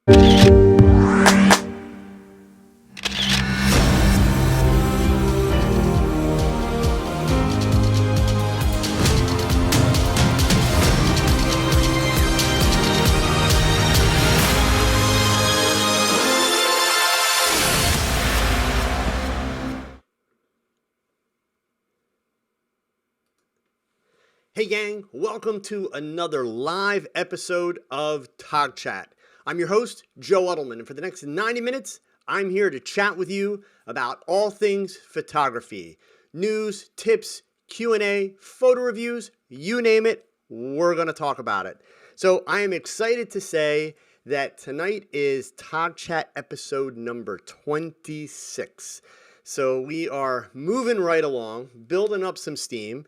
Hey gang, welcome to another live episode of TogChat. I'm your host, Joe Edelman, and for the next 90 minutes, I'm here to chat with you about all things photography. News, tips, Q&A, photo reviews, you name it, we're going to talk about it. So I am excited to say that tonight is TogChat episode number 26. So we are moving right along, building up some steam,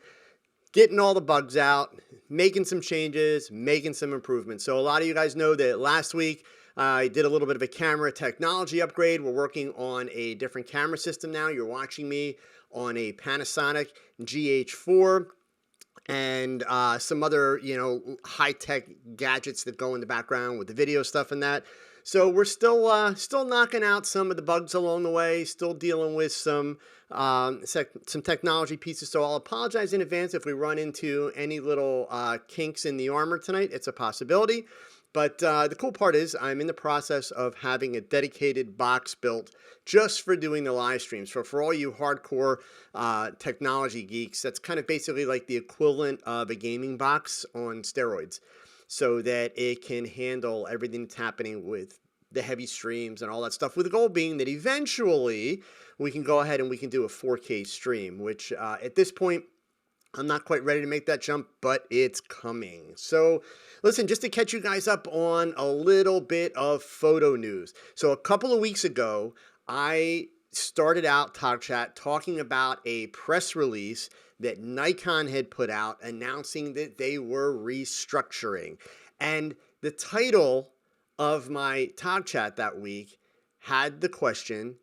getting all the bugs out, making some changes, making some improvements. So a lot of you guys know that last week I did a little bit of a camera technology upgrade. We're working on a different camera system now. You're watching me on a Panasonic GH4 and some other, high-tech gadgets that go in the background with the video stuff and that. So we're still knocking out some of the bugs along the way, still dealing with some technology pieces. So I'll apologize in advance if we run into any little kinks in the armor tonight. It's a possibility. But the cool part is I'm in the process of having a dedicated box built just for doing the live streams. So for all you hardcore technology geeks, that's kind of basically like the equivalent of a gaming box on steroids, so that it can handle everything that's happening with the heavy streams and all that stuff, with the goal being that eventually we can go ahead and we can do a 4K stream, which at this point, I'm not quite ready to make that jump, but it's coming. So listen, just to catch you guys up on a little bit of photo news. So a couple of weeks ago, I started out TogChat talking about a press release that Nikon had put out announcing that they were restructuring. And the title of my TogChat that week had the question,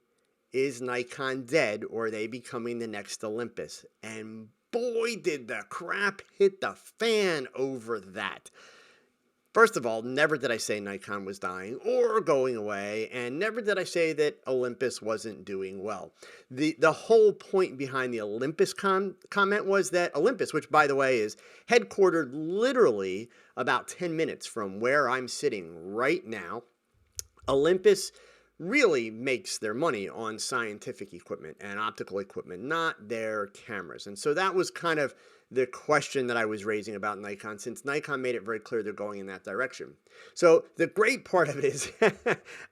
is Nikon dead or are they becoming the next Olympus? And boy, did the crap hit the fan over that. First of all, never did I say Nikon was dying or going away, and never did I say that Olympus wasn't doing well. The whole point behind the Olympus comment was that Olympus, which by the way is headquartered literally about 10 minutes from where I'm sitting right now, Olympus really makes their money on scientific equipment and optical equipment, not their cameras. And so that was kind of the question that I was raising about Nikon, since Nikon made it very clear they're going in that direction. So the great part of it is,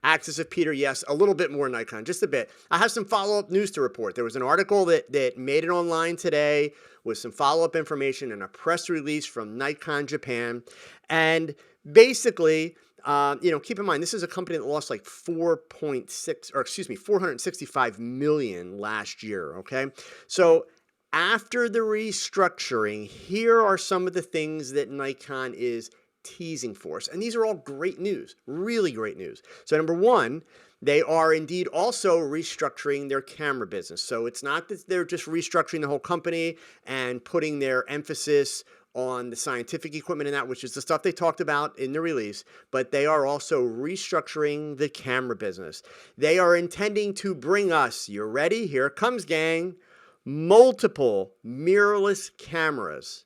Axis of Peter, yes, a little bit more Nikon, just a bit. I have some follow-up news to report. There was an article that made it online today with some follow-up information and a press release from Nikon Japan. And basically, keep in mind, this is a company that lost like 465 million last year, okay? So after the restructuring, here are some of the things that Nikon is teasing for us. And these are all great news, really great news. So number one, they are indeed also restructuring their camera business. So it's not that they're just restructuring the whole company and putting their emphasis on the scientific equipment and that, which is the stuff they talked about in the release, but they are also restructuring the camera business. They are intending to bring us, you ready? Here it comes, gang, multiple mirrorless cameras,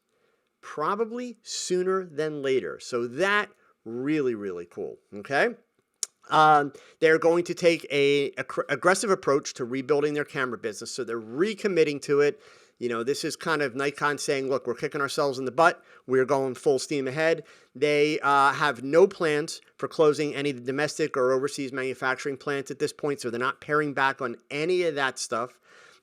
probably sooner than later. So that really, really cool, okay? They're going to take an aggressive approach to rebuilding their camera business, so they're recommitting to it. This is kind of Nikon saying, look, we're kicking ourselves in the butt. We're going full steam ahead. They have no plans for closing any domestic or overseas manufacturing plants at this point, so they're not paring back on any of that stuff.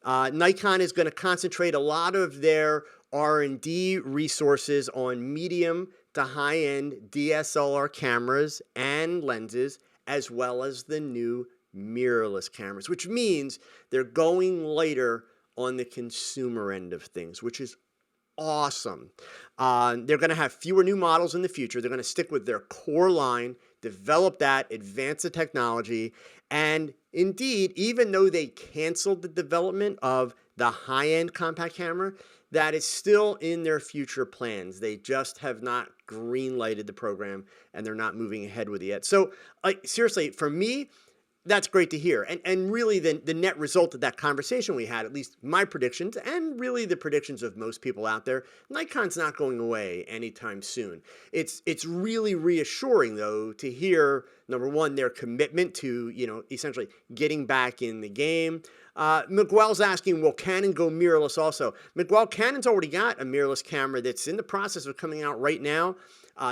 Nikon is going to concentrate a lot of their R&D resources on medium to high-end DSLR cameras and lenses, as well as the new mirrorless cameras, which means they're going later on the consumer end of things, which is awesome. They're going to have fewer new models in the future. They're going to stick with their core line, develop that, advance the technology, and indeed, even though they canceled the development of the high-end compact camera, that is still in their future plans. They just have not green-lighted the program, and they're not moving ahead with it yet. So, seriously, for me, that's great to hear. And really, the net result of that conversation we had, at least my predictions, and really the predictions of most people out there, Nikon's not going away anytime soon. It's really reassuring, though, to hear, number one, their commitment to, essentially getting back in the game. Miguel's asking, will Canon go mirrorless also? Miguel, Canon's already got a mirrorless camera that's in the process of coming out right now.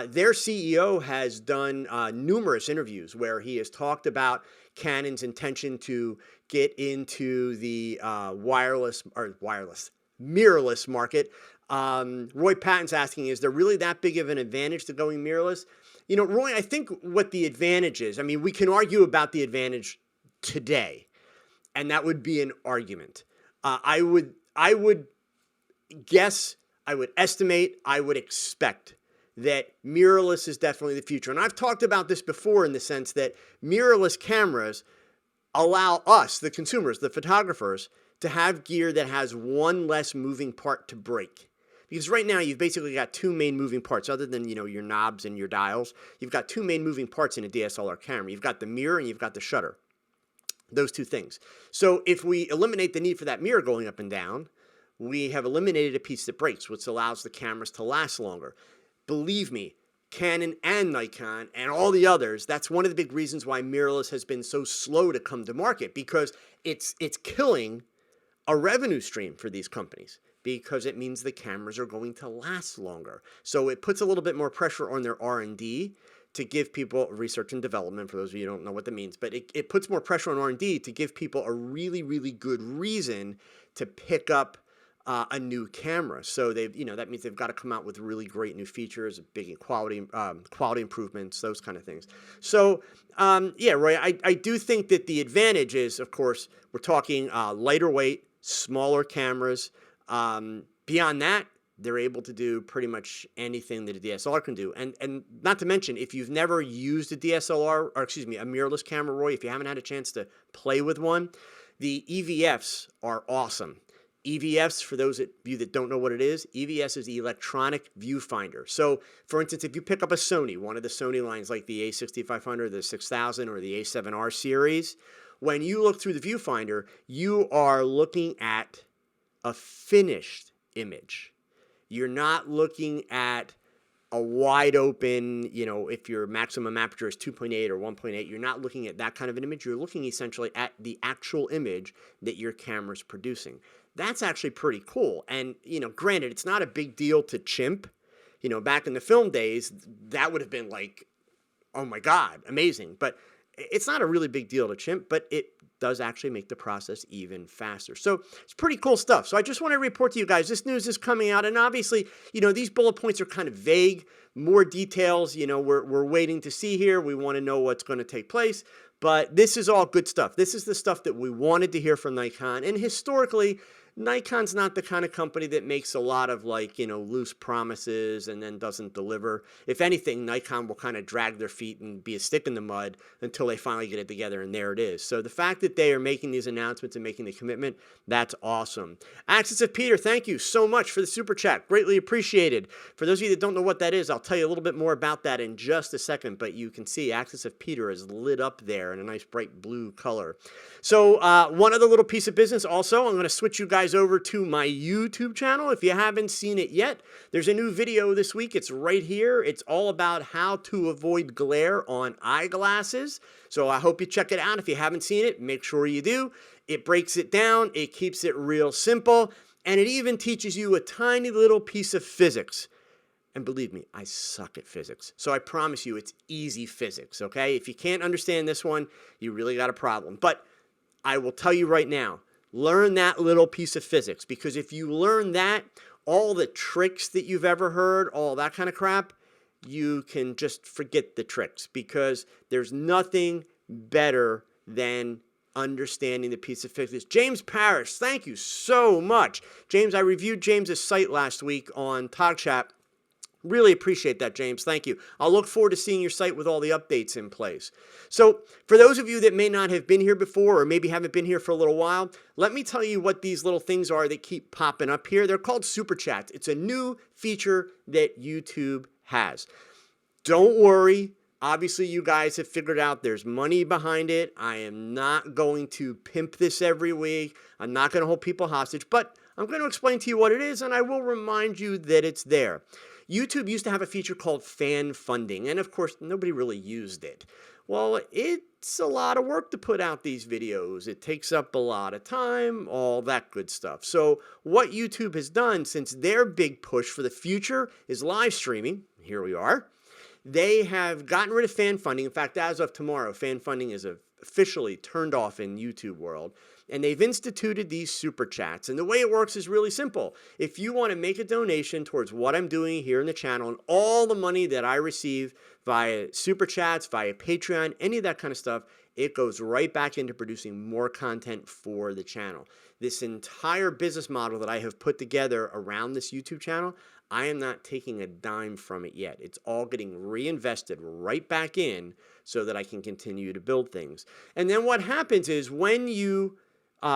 Their CEO has done numerous interviews where he has talked about Canon's intention to get into the mirrorless market. Roy Patton's asking, is there really that big of an advantage to going mirrorless? Roy, I think what the advantage is, we can argue about the advantage today, and that would be an argument. I would guess, I would estimate, I would expect that mirrorless is definitely the future. And I've talked about this before in the sense that mirrorless cameras allow us, the consumers, the photographers, to have gear that has one less moving part to break. Because right now you've basically got two main moving parts other than, your knobs and your dials. You've got two main moving parts in a DSLR camera. You've got the mirror and you've got the shutter. Those two things. So if we eliminate the need for that mirror going up and down, we have eliminated a piece that breaks, which allows the cameras to last longer. Believe me, Canon and Nikon and all the others, that's one of the big reasons why mirrorless has been so slow to come to market, because it's killing a revenue stream for these companies, because it means the cameras are going to last longer. So it puts a little bit more pressure on their R&D to give people research and development, for those of you who don't know what that means, but it puts more pressure on R&D to give people a really, really good reason to pick up a new camera. So that means they've got to come out with really great new features, big quality improvements, those kind of things. So yeah, Roy, I do think that the advantage is, of course, we're talking lighter weight, smaller cameras. Beyond that, they're able to do pretty much anything that a DSLR can do. And not to mention, if you've never used a DSLR, or excuse me, a mirrorless camera, Roy, if you haven't had a chance to play with one, the EVFs are awesome. EVFs, for those of you that don't know what it is, EVS is the electronic viewfinder. So, for instance, if you pick up a Sony, one of the Sony lines like the A6500, the 6000, or the A7R series, when you look through the viewfinder, you are looking at a finished image. You're not looking at a wide open, if your maximum aperture is 2.8 or 1.8, you're not looking at that kind of an image. You're looking essentially at the actual image that your camera's producing. That's actually pretty cool. And, granted, it's not a big deal to chimp. Back in the film days, that would have been like, oh my God, amazing. But it's not a really big deal to chimp, but it does actually make the process even faster. So it's pretty cool stuff. So I just want to report to you guys, this news is coming out. And obviously, these bullet points are kind of vague. More details, we're waiting to see here. We want to know what's going to take place. But this is all good stuff. This is the stuff that we wanted to hear from Nikon. And historically, Nikon's not the kind of company that makes a lot of loose promises and then doesn't deliver. If anything, Nikon will kind of drag their feet and be a stick in the mud until they finally get it together, and there it is. So the fact that they are making these announcements and making the commitment, that's awesome. Axis of Peter, thank you so much for the super chat. Greatly appreciated. For those of you that don't know what that is, I'll tell you a little bit more about that in just a second, but you can see Axis of Peter is lit up there in a nice bright blue color. So one other little piece of business also, I'm going to switch you guys over to my YouTube channel. If you haven't seen it yet, there's a new video this week. It's right here. It's all about how to avoid glare on eyeglasses. So I hope you check it out. If you haven't seen it, make sure you do. It breaks it down. It keeps it real simple. And it even teaches you a tiny little piece of physics. And believe me, I suck at physics. So I promise you it's easy physics, okay? If you can't understand this one, you really got a problem. But I will tell you right now, learn that little piece of physics, because if you learn that, all the tricks that you've ever heard, all that kind of crap, you can just forget the tricks, because there's nothing better than understanding the piece of physics. James Parrish, thank you so much. James, I reviewed James's site last week on TogChat, Really appreciate that, James. Thank you. I'll look forward to seeing your site with all the updates in place. So for those of you that may not have been here before or maybe haven't been here for a little while, let me tell you what these little things are that keep popping up here. They're called Super Chats. It's a new feature that YouTube has. Don't worry. Obviously, you guys have figured out there's money behind it. I am not going to pimp this every week. I'm not going to hold people hostage, but I'm going to explain to you what it is, and I will remind you that it's there. YouTube used to have a feature called fan funding, and of course, nobody really used it. Well, it's a lot of work to put out these videos. It takes up a lot of time, all that good stuff. So what YouTube has done since their big push for the future is live streaming, here we are, they have gotten rid of fan funding. In fact, as of tomorrow, fan funding is officially turned off in YouTube world. And they've instituted these super chats. And the way it works is really simple. If you want to make a donation towards what I'm doing here in the channel and all the money that I receive via super chats, via Patreon, any of that kind of stuff, it goes right back into producing more content for the channel. This entire business model that I have put together around this YouTube channel, I am not taking a dime from it yet. It's all getting reinvested right back in so that I can continue to build things. And then what happens is when you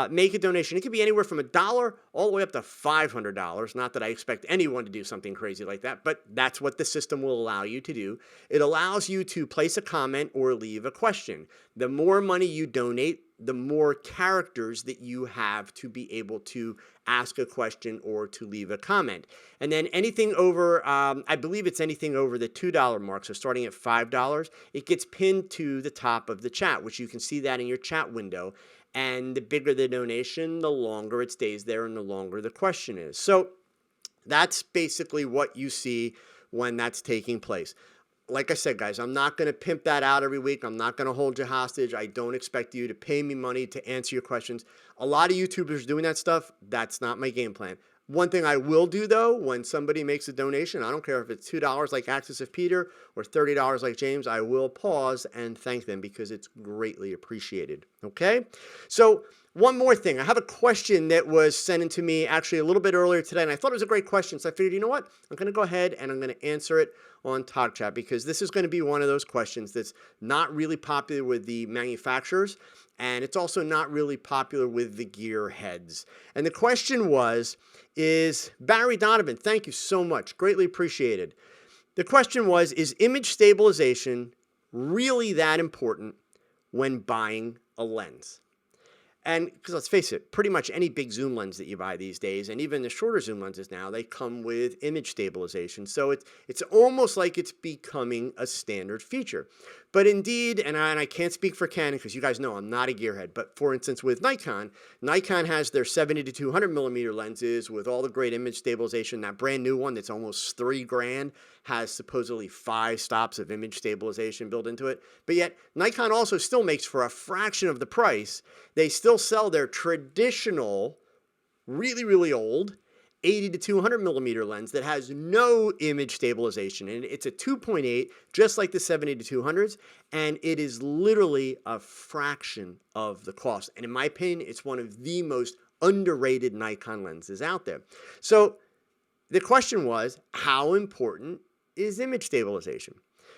make a donation, it could be anywhere from $1 all the way up to $500. Not that I expect anyone to do something crazy like that, but that's what the system will allow you to do. It allows you to place a comment or leave a question. The more money you donate, the more characters that you have to be able to ask a question or to leave a comment. And then anything over, I believe it's anything over the $2 mark, so starting at $5, it gets pinned to the top of the chat, which you can see that in your chat window. And the bigger the donation, the longer it stays there and the longer the question is. So that's basically what you see when that's taking place. Like I said, guys, I'm not going to pimp that out every week. I'm not going to hold you hostage. I don't expect you to pay me money to answer your questions. A lot of YouTubers doing that stuff. That's not my game plan. One thing I will do, though, when somebody makes a donation, I don't care if it's $2 like Axis of Peter or $30 like James, I will pause and thank them because it's greatly appreciated. Okay? So one more thing. I have a question that was sent in to me actually a little bit earlier today, and I thought it was a great question. So I figured, you know what? I'm going to go ahead and I'm going to answer it on TogChat because this is going to be one of those questions that's not really popular with the manufacturers, and it's also not really popular with the gearheads. And the question is Barry Donovan, thank you so much. Greatly appreciated. The question was, is image stabilization really that important when buying a lens? And because let's face it, pretty much any big zoom lens that you buy these days, and even the shorter zoom lenses now, they come with image stabilization. So it's almost like it's becoming a standard feature. But indeed, and I can't speak for Canon because you guys know I'm not a gearhead, but for instance with Nikon, Nikon has their 70 to 200 millimeter lenses with all the great image stabilization. That brand new one that's almost $3,000 has supposedly 5 stops of image stabilization built into it. But yet Nikon also still makes, for a fraction of the price, they still sell their traditional, really, really old 80 to 200 millimeter lens that has no image stabilization. And it's a 2.8, just like the 70 to 200s. And it is literally a fraction of the cost. And in my opinion, it's one of the most underrated Nikon lenses out there. So the question was, how important is image stabilization?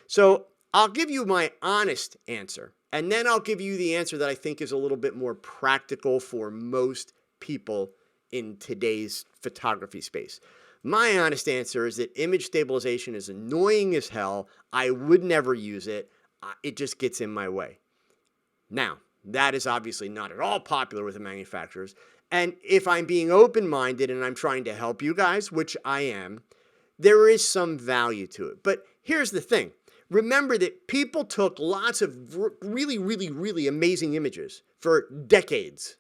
So I'll give you my honest answer. And then I'll give you the answer that I think is a little bit more practical for most people in today's photography space. My honest answer is that image stabilization is annoying as hell. I would never use it. It just gets in my way. Now, that is obviously not at all popular with the manufacturers. And if I'm being open-minded and I'm trying to help you guys, which I am, there is some value to it. But here's the thing. Remember that people took lots of really, really, really amazing images for decades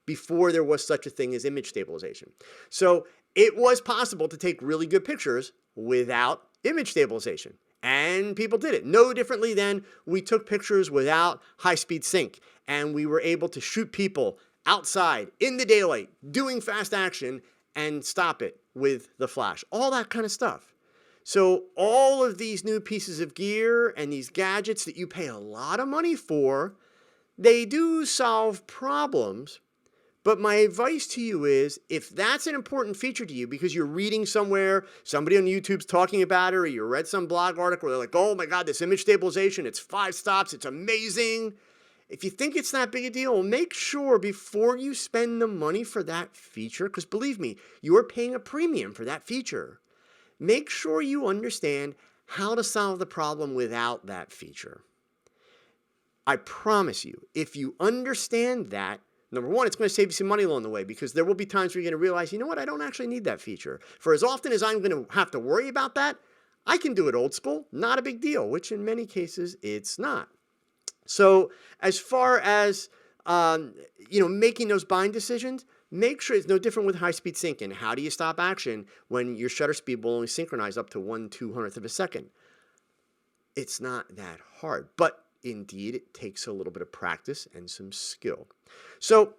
before there was such a thing as image stabilization. So it was possible to take really good pictures without image stabilization. And people did it. No differently than we took pictures without high-speed sync. And we were able to shoot people outside in the daylight doing fast action and stop it with the flash. All that kind of stuff. So all of these new pieces of gear and these gadgets that you pay a lot of money for, they do solve problems, But my advice to you is, if that's an important feature to you because you're reading somewhere, somebody on YouTube's talking about it, or you read some blog article where they're like, oh my God, this image stabilization, it's 5 stops, it's amazing. If you think it's that big a deal, make sure before you spend the money for that feature, because believe me, you're paying a premium for that feature, make sure you understand how to solve the problem without that feature. I promise you, if you understand that, number one, it's going to save you some money along the way, because there will be times where you're going to realize, you know what, I don't actually need that feature. For as often as I'm going to have to worry about that, I can do it old school, not a big deal, which in many cases it's not. So as far as making those buying decisions, make sure it's no different with high-speed syncing. How do you stop action when your shutter speed will only synchronize up to 1/200th of a second? It's not that hard, but indeed it takes a little bit of practice and some skill. So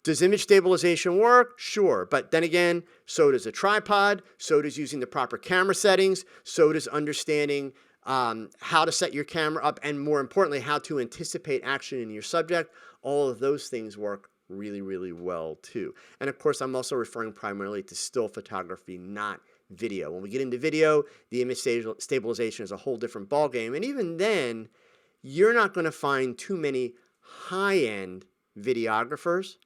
does image stabilization work? Sure. But then again, so does a tripod, so does using the proper camera settings, so does understanding how to set your camera up, and more importantly, how to anticipate action in your subject. All of those things work really, really well too. And of course, I'm also referring primarily to still photography, not video. When we get into video, the image stabilization is a whole different ballgame. And even then, you're not going to find too many high-end videographers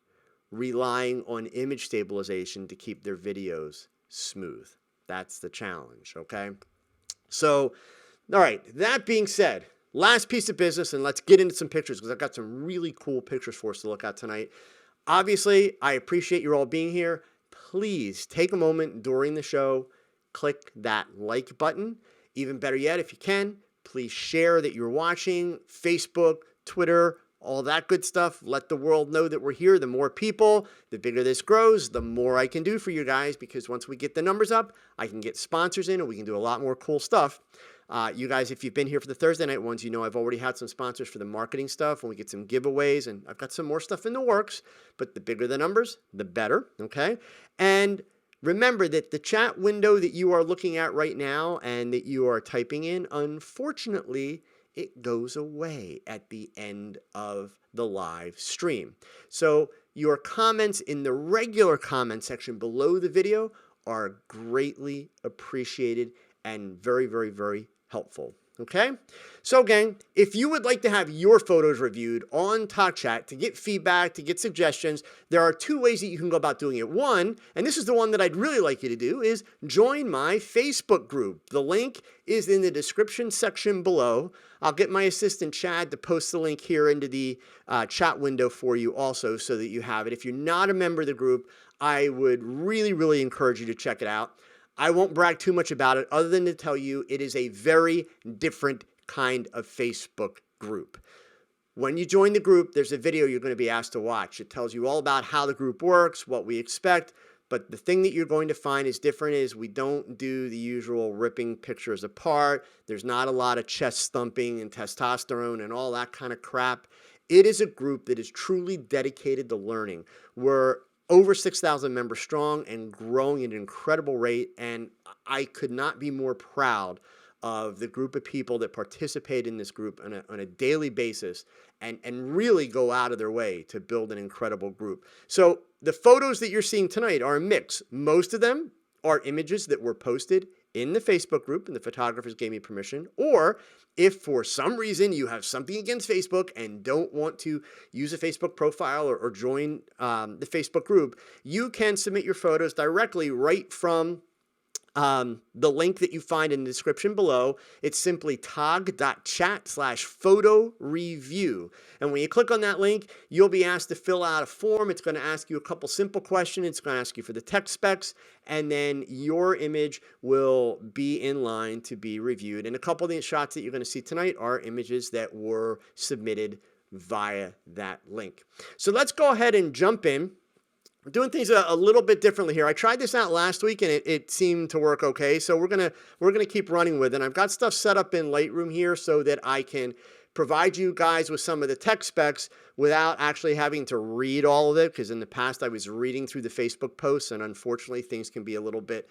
relying on image stabilization to keep their videos smooth. That's the challenge, okay? So, all right, that being said, last piece of business, and let's get into some pictures, because I've got some really cool pictures for us to look at tonight. Obviously, I appreciate you all being here. Please take a moment during the show, click that like button. Even better yet, if you can, please share that you're watching, Facebook, Twitter, all that good stuff. Let the world know that we're here. The more people, the bigger this grows, the more I can do for you guys, because once we get the numbers up, I can get sponsors in and we can do a lot more cool stuff. You guys, if you've been here for the Thursday night ones, you know I've already had some sponsors for the marketing stuff, and we get some giveaways, and I've got some more stuff in the works, but the bigger the numbers, the better, okay? And remember that the chat window that you are looking at right now and that you are typing in, unfortunately, it goes away at the end of the live stream. So your comments in the regular comment section below the video are greatly appreciated and very, very, very helpful. Okay? So gang, if you would like to have your photos reviewed on TogChat to get feedback, to get suggestions, there are 2 ways that you can go about doing it. One, and this is the one that I'd really like you to do, is join my Facebook group. The link is in the description section below. I'll get my assistant Chad to post the link here into the chat window for you also, so that you have it. If you're not a member of the group, I would really, really encourage you to check it out. I won't brag too much about it other than to tell you it is a very different kind of Facebook group. When you join the group, there's a video you're going to be asked to watch. It tells you all about how the group works, what we expect, but the thing that you're going to find is different is we don't do the usual ripping pictures apart. There's not a lot of chest thumping and testosterone and all that kind of crap. It is a group that is truly dedicated to learning. We're over 6,000 members strong and growing at an incredible rate, and I could not be more proud of the group of people that participate in this group on a daily basis and really go out of their way to build an incredible group. So the photos that you're seeing tonight are a mix. Most of them are images that were posted in the Facebook group and the photographers gave me permission, or if for some reason you have something against Facebook and don't want to use a Facebook profile or join the Facebook group, you can submit your photos directly right from the link that you find in the description below. It's simply tog.chat/photo review. And when you click on that link, you'll be asked to fill out a form. It's going to ask you a couple simple questions. It's going to ask you for the tech specs, and then your image will be in line to be reviewed. And a couple of the shots that you're going to see tonight are images that were submitted via that link. So let's go ahead and jump in. We're doing things a little bit differently here. I tried this out last week and it seemed to work okay. So we're gonna keep running with it. I've got stuff set up in Lightroom here so that I can provide you guys with some of the tech specs without actually having to read all of it, because in the past I was reading through the Facebook posts and unfortunately things can be a little bit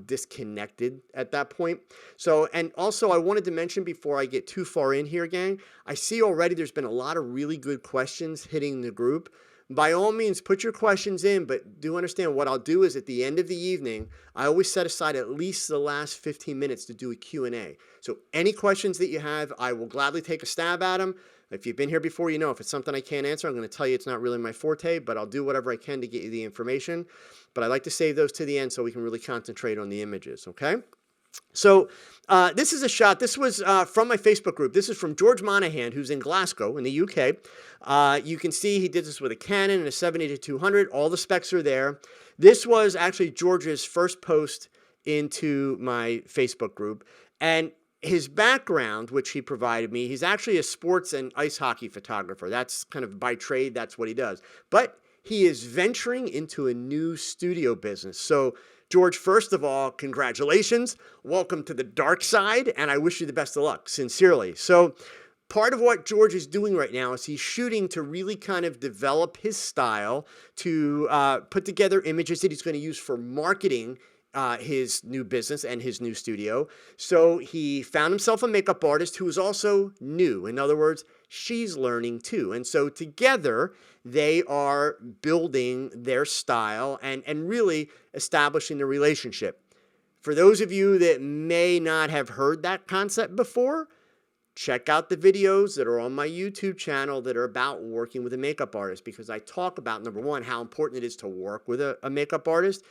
disconnected at that point. So, and also I wanted to mention before I get too far in here, gang, I see already there's been a lot of really good questions hitting the group. by all means, put your questions in, but do understand what I'll do is at the end of the evening, I always set aside at least the last 15 minutes to do a Q&A. So any questions that you have, I will gladly take a stab at them. If you've been here before, you know if it's something I can't answer, I'm going to tell you it's not really my forte, but I'll do whatever I can to get you the information. But I like to save those to the end so we can really concentrate on the images, okay? So this is a shot. This was from my Facebook group. This is from George Monahan, who's in Glasgow in the UK. You can see he did this with a Canon and a 70-200. All the specs are there. This was actually George's first post into my Facebook group. And his background, which he provided me, he's actually a sports and ice hockey photographer. That's kind of by trade, that's what he does. But he is venturing into a new studio business. So George, first of all, congratulations. Welcome to the dark side, and I wish you the best of luck, sincerely. So part of what George is doing right now is he's shooting to really kind of develop his style, to put together images that he's going to use for marketing his new business and his new studio. So he found himself a makeup artist who is also new. In other words, she's learning too. And so together, they are building their style and really establishing the relationship. For those of you that may not have heard that concept before, check out the videos that are on my YouTube channel that are about working with a makeup artist, because I talk about, number one, how important it is to work with a makeup artist.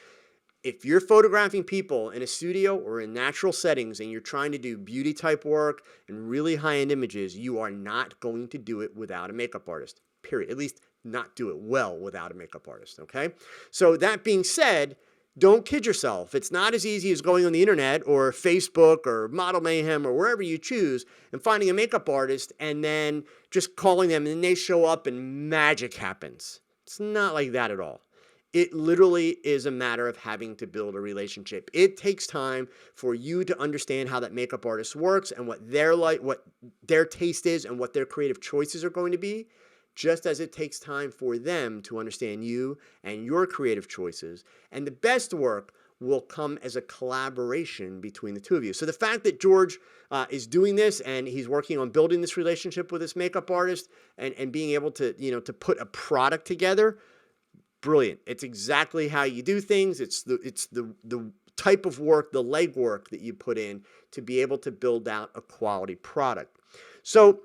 If you're photographing people in a studio or in natural settings and you're trying to do beauty type work and really high-end images, you are not going to do it without a makeup artist, period. At least not do it well without a makeup artist, okay? So that being said, don't kid yourself. It's not as easy as going on the internet or Facebook or Model Mayhem or wherever you choose and finding a makeup artist and then just calling them and then they show up and magic happens. It's not like that at all. It literally is a matter of having to build a relationship. It takes time for you to understand how that makeup artist works and what they're like, what their taste is and what their creative choices are going to be, just as it takes time for them to understand you and your creative choices. And the best work will come as a collaboration between the two of you. So the fact that George is doing this and he's working on building this relationship with this makeup artist and being able to, to put a product together, brilliant. It's exactly how you do things. It's the type of work, the legwork that you put in to be able to build out a quality product. So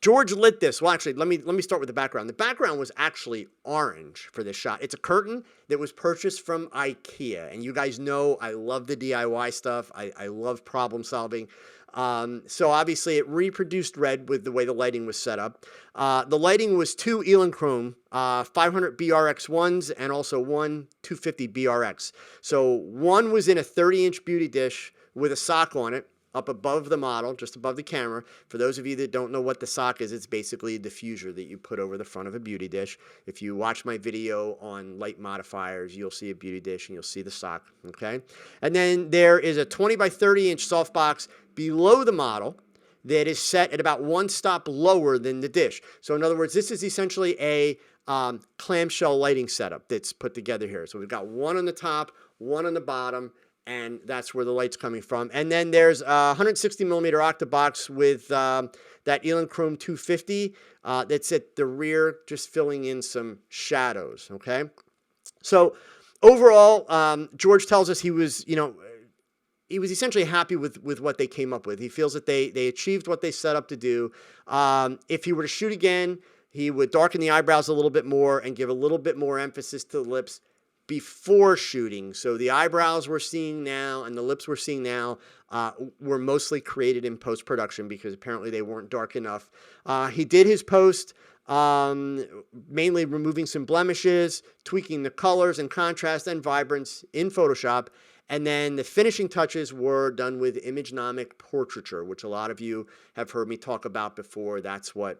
George lit this. Well, actually, let me start with the background. The background was actually orange for this shot. It's a curtain that was purchased from IKEA. And you guys know I love the DIY stuff. I love problem solving. So obviously it reproduced red with the way the lighting was set up. The lighting was two Edelman 500 BRX1s and also one 250 BRX. So one was in a 30-inch beauty dish with a sock on it up above the model, just above the camera. For those of you that don't know what the sock is, it's basically a diffuser that you put over the front of a beauty dish. If you watch my video on light modifiers, you'll see a beauty dish and you'll see the sock, okay? And then there is a 20 by 30-inch softbox below the model that is set at about one stop lower than the dish. So in other words, this is essentially a clamshell lighting setup that's put together here. So we've got one on the top, one on the bottom, and that's where the light's coming from. And then there's a 160 millimeter octabox with that Edelman 250 that's at the rear, just filling in some shadows, okay? So overall, George tells us he was, he was essentially happy with what they came up with. He feels that they achieved what they set up to do. If he were to shoot again, he would darken the eyebrows a little bit more and give a little bit more emphasis to the lips before shooting. So the eyebrows we're seeing now and the lips we're seeing now were mostly created in post-production because apparently they weren't dark enough. He did his post, mainly removing some blemishes, tweaking the colors and contrast and vibrance in Photoshop. And then the finishing touches were done with Imagenomic portraiture, which a lot of you have heard me talk about before. That's what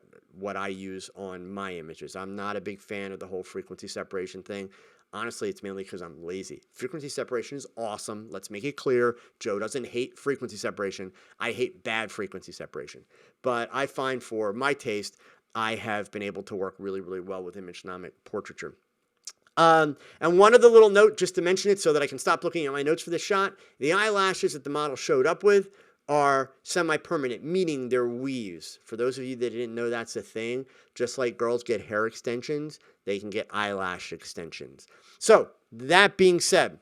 I use on my images. I'm not a big fan of the whole frequency separation thing. Honestly, it's mainly because I'm lazy. Frequency separation is awesome. Let's make it clear. Joe doesn't hate frequency separation. I hate bad frequency separation. But I find for my taste, I have been able to work really, really well with Imagenomic portraiture. And one other little note, just to mention it so that I can stop looking at my notes for this shot, the eyelashes that the model showed up with are semi-permanent, meaning they're weaves. For those of you that didn't know that's a thing, just like girls get hair extensions, they can get eyelash extensions. So that being said,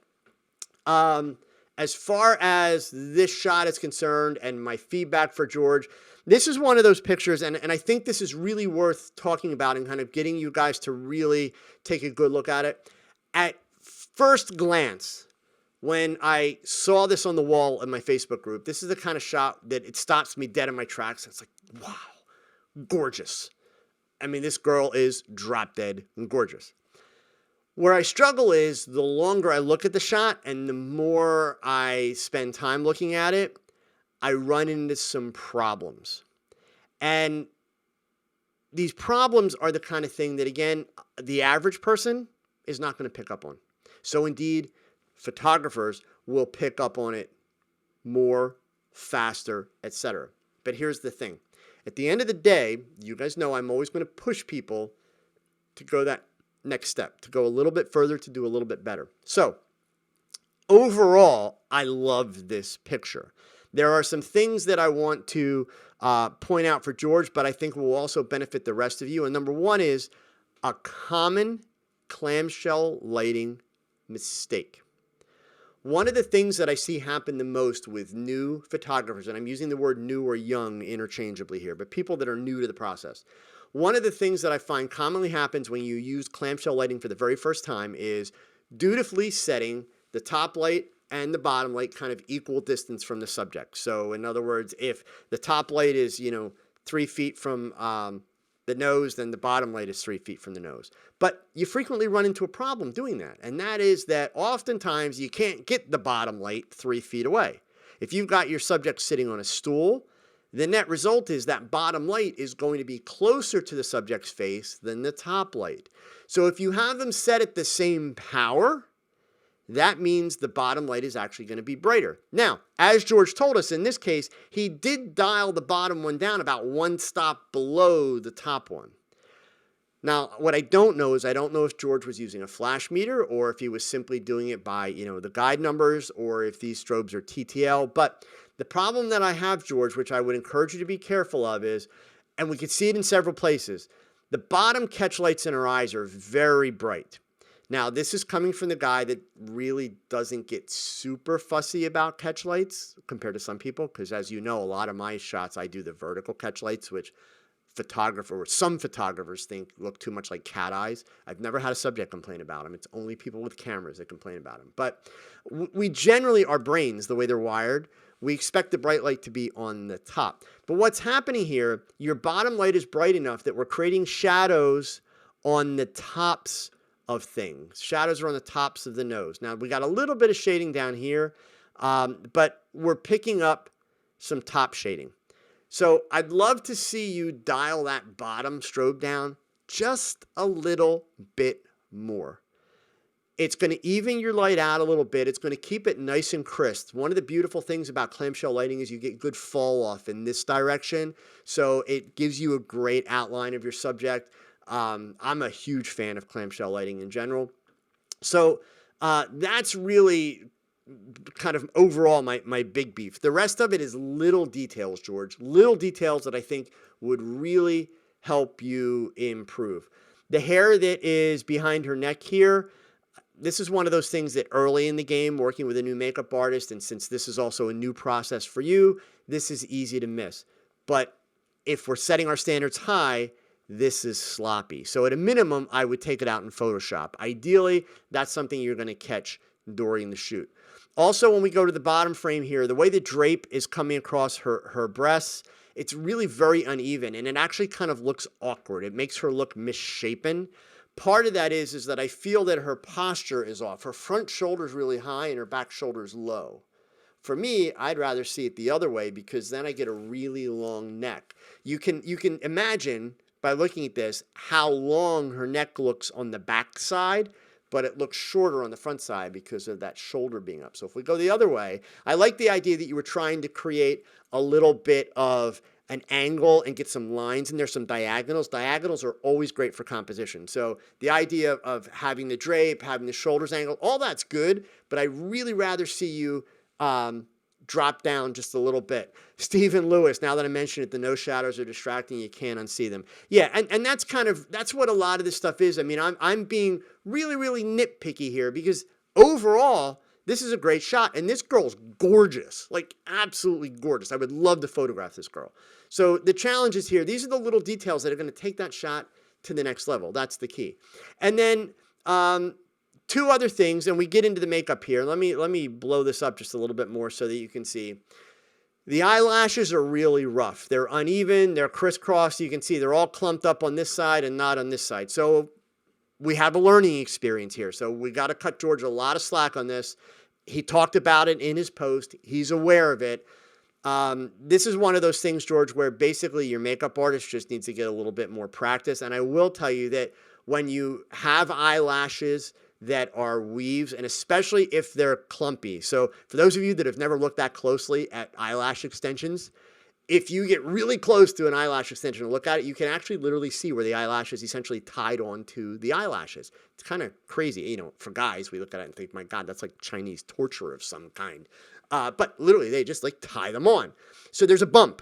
as far as this shot is concerned and my feedback for George, this is one of those pictures, and I think this is really worth talking about and kind of getting you guys to really take a good look at it. At first glance, when I saw this on the wall in my Facebook group, this is the kind of shot that it stops me dead in my tracks. It's like, wow, gorgeous. I mean, this girl is drop dead and gorgeous. Where I struggle is the longer I look at the shot and the more I spend time looking at it, I run into some problems. And these problems are the kind of thing that, again, the average person is not going to pick up on. So indeed, photographers will pick up on it more, faster, etc. But here's the thing. At the end of the day, you guys know I'm always going to push people to go that next step, to go a little bit further, to do a little bit better. So overall, I love this picture. There are some things that I want to point out for George, but I think will also benefit the rest of you. And number one is a common clamshell lighting mistake. One of the things that I see happen the most with new photographers, and I'm using the word new or young interchangeably here, but people that are new to the process. One of the things that I find commonly happens when you use clamshell lighting for the very first time is dutifully setting the top light and the bottom light kind of equal distance from the subject. So in other words, if the top light is, 3 feet from the nose, then the bottom light is 3 feet from the nose. But you frequently run into a problem doing that, and that is that oftentimes you can't get the bottom light 3 feet away. If you've got your subject sitting on a stool, the net result is that bottom light is going to be closer to the subject's face than the top light. So if you have them set at the same power, that means the bottom light is actually going to be brighter. Now, as George told us, in this case, he did dial the bottom one down about one stop below the top one. Now, what I don't know is I don't know if George was using a flash meter or if he was simply doing it by, the guide numbers, or if these strobes are TTL. But the problem that I have, George, which I would encourage you to be careful of is, and we can see it in several places, the bottom catch lights in our eyes are very bright. Now, this is coming from the guy that really doesn't get super fussy about catch lights compared to some people, because as you know, a lot of my shots, I do the vertical catch lights, which some photographers think look too much like cat eyes. I've never had a subject complain about them. It's only people with cameras that complain about them. But we generally, our brains, the way they're wired, we expect the bright light to be on the top. But what's happening here, your bottom light is bright enough that we're creating shadows on the tops of things. Shadows are on the tops of the nose. Now, we got a little bit of shading down here, but we're picking up some top shading. So I'd love to see you dial that bottom strobe down just a little bit more. It's going to even your light out a little bit. It's going to keep it nice and crisp. One of the beautiful things about clamshell lighting is you get good fall off in this direction. So it gives you a great outline of your subject. I'm a huge fan of clamshell lighting in general. So that's really kind of overall my big beef. The rest of it is little details, George. Little details that I think would really help you improve. The hair that is behind her neck here, this is one of those things that early in the game, working with a new makeup artist, and since this is also a new process for you, this is easy to miss. But if we're setting our standards high, this is sloppy. So at a minimum, I would take it out in Photoshop. Ideally, that's something you're going to catch during the shoot. Also, when we go to the bottom frame here, the way the drape is coming across her breasts, it's really very uneven, and it actually kind of looks awkward. It makes her look misshapen. Part of that is that I feel that her posture is off. Her front shoulder is really high and her back shoulder is low. For me, I'd rather see it the other way because then I get a really long neck. You can imagine by looking at this how long her neck looks on the back side, but it looks shorter on the front side because of that shoulder being up. So if we go the other way, I like the idea that you were trying to create a little bit of an angle and get some lines in there, some diagonals. Diagonals are always great for composition. So the idea of having the drape, having the shoulders angled, all that's good, but I really rather see you drop down just a little bit. Stephen Lewis, now that I mentioned it, the no shadows are distracting. You can't unsee them. Yeah, and that's what a lot of this stuff is. I mean, I'm being really, really nitpicky here because overall, this is a great shot. And this girl's gorgeous, like absolutely gorgeous. I would love to photograph this girl. So the challenge is here. These are the little details that are going to take that shot to the next level. That's the key. And then two other things, and we get into the makeup here. Let me blow this up just a little bit more so that you can see. The eyelashes are really rough. They're uneven. They're crisscrossed. You can see they're all clumped up on this side and not on this side. So we have a learning experience here. So we got to cut George a lot of slack on this. He talked about it in his post. He's aware of it. This is one of those things, George, where basically your makeup artist just needs to get a little bit more practice. And I will tell you that when you have eyelashes that are weaves, and especially if they're clumpy. So for those of you that have never looked that closely at eyelash extensions, if you get really close to an eyelash extension and look at it, you can actually literally see where the eyelash is essentially tied onto the eyelashes. It's kind of crazy. You know, for guys, we look at it and think, my God, that's like Chinese torture of some kind. But literally, they just like tie them on. So there's a bump.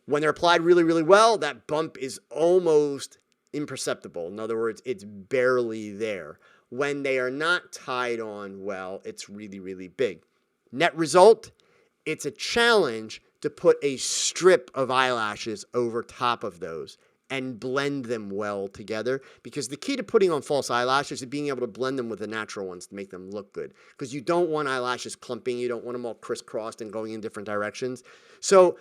When they're applied really, really well, that bump is almost imperceptible. In other words, it's barely there. When they are not tied on well, it's really, really big. Net result, it's a challenge to put a strip of eyelashes over top of those and blend them well together, because the key to putting on false eyelashes is being able to blend them with the natural ones to make them look good, because you don't want eyelashes clumping. You don't want them all crisscrossed and going in different directions. So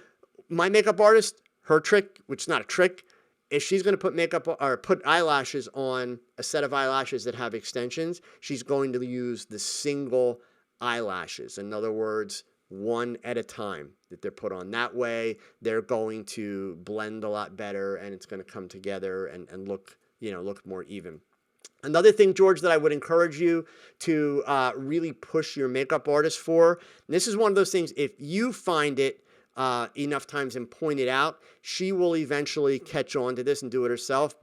my makeup artist, her trick, which is not a trick, if she's going to put makeup or put eyelashes on a set of eyelashes that have extensions, she's going to use the single eyelashes. In other words, one at a time that they're put on. That way, they're going to blend a lot better, and it's going to come together and look, look more even. Another thing, George, that I would encourage you to really push your makeup artist for, and this is one of those things, if you find it enough times and point it out, she will eventually catch on to this and do it herself.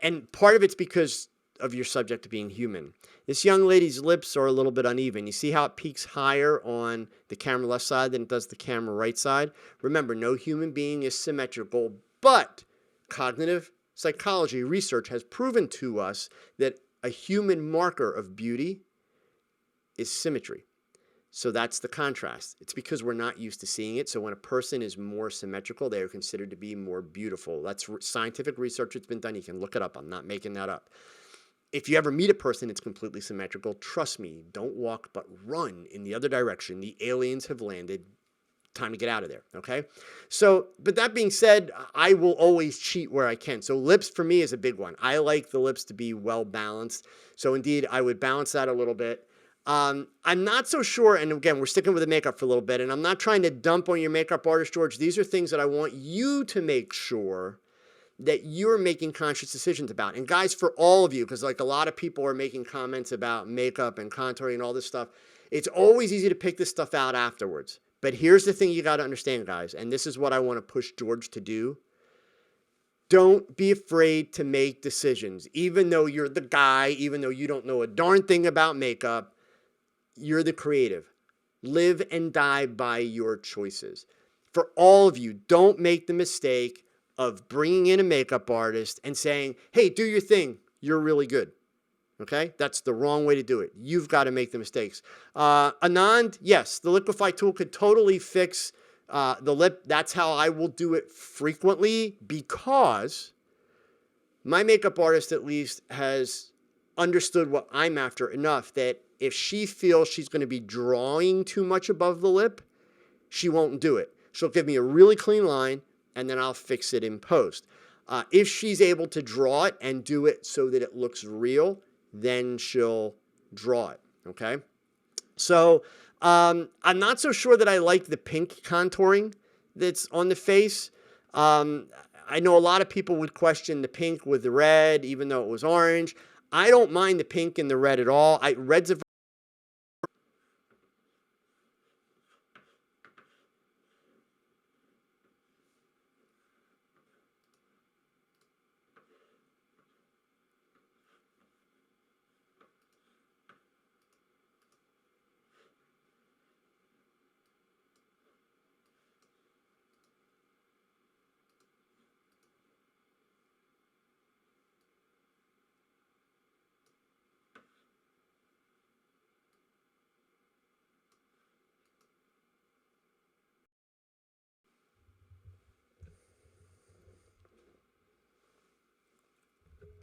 And part of it's because of your subject being human. This young lady's lips are a little bit uneven. You see how it peaks higher on the camera left side than it does the camera right side? Remember, no human being is symmetrical, but cognitive psychology research has proven to us that a human marker of beauty is symmetry. So that's the contrast. It's because we're not used to seeing it. So when a person is more symmetrical, they are considered to be more beautiful. That's scientific research that's been done. You can look it up. I'm not making that up. If you ever meet a person that's completely symmetrical, trust me, don't walk but run in the other direction. The aliens have landed. Time to get out of there, okay? So, but that being said, I will always cheat where I can. So lips for me is a big one. I like the lips to be well balanced. So indeed, I would balance that a little bit. I'm not so sure, and again, we're sticking with the makeup for a little bit, and I'm not trying to dump on your makeup artist, George. These are things that I want you to make sure that you're making conscious decisions about. And guys, for all of you, because like a lot of people are making comments about makeup and contouring and all this stuff, it's always easy to pick this stuff out afterwards. But here's the thing you got to understand, guys, and this is what I want to push George to do. Don't be afraid to make decisions. Even though you're the guy, even though you don't know a darn thing about makeup, you're the creative. Live and die by your choices. For all of you, don't make the mistake of bringing in a makeup artist and saying, hey, do your thing. You're really good. Okay? That's the wrong way to do it. You've got to make the mistakes. Anand, yes, the liquify tool could totally fix the lip. That's how I will do it frequently, because my makeup artist at least has understood what I'm after enough that if she feels she's going to be drawing too much above the lip, she won't do it. She'll give me a really clean line, and then I'll fix it in post. If she's able to draw it and do it so that it looks real, then she'll draw it, okay? So I'm not so sure that I like the pink contouring that's on the face. I know a lot of people would question the pink with the red, even though it was orange. I don't mind the pink and the red at all. Red's a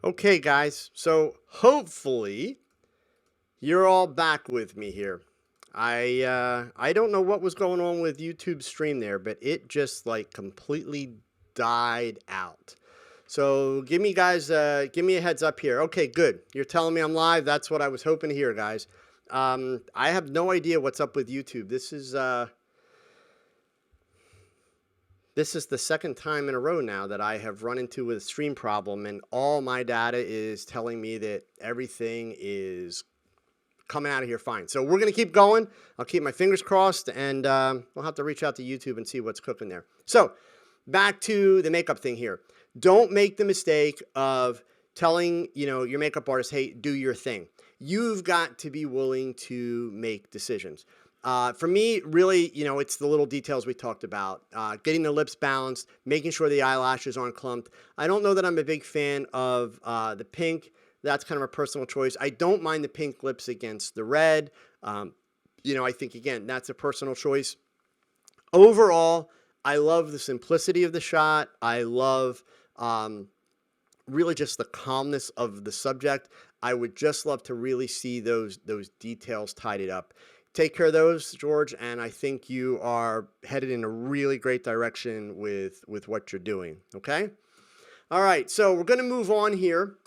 Okay, guys, so hopefully you're all back with me here. I don't know what was going on with YouTube stream there, but it just like completely died out. So give me a heads up here. Okay, good. You're telling me I'm live. That's what I was hoping to hear, guys. I have no idea what's up with YouTube. This is the second time in a row now that I have run into a stream problem, and all my data is telling me that everything is coming out of here fine. So we're going to keep going. I'll keep my fingers crossed, and we'll have to reach out to YouTube and see what's cooking there. So back to the makeup thing here. Don't make the mistake of telling, your makeup artist, hey, do your thing. You've got to be willing to make decisions. For me, really, it's the little details we talked about. Getting the lips balanced, making sure the eyelashes aren't clumped. I don't know that I'm a big fan of the pink. That's kind of a personal choice. I don't mind the pink lips against the red. I think, again, that's a personal choice. Overall, I love the simplicity of the shot. I love really just the calmness of the subject. I would just love to really see those details tidied up. Take care of those, George, and I think you are headed in a really great direction with what you're doing, okay? All right, so we're going to move on here.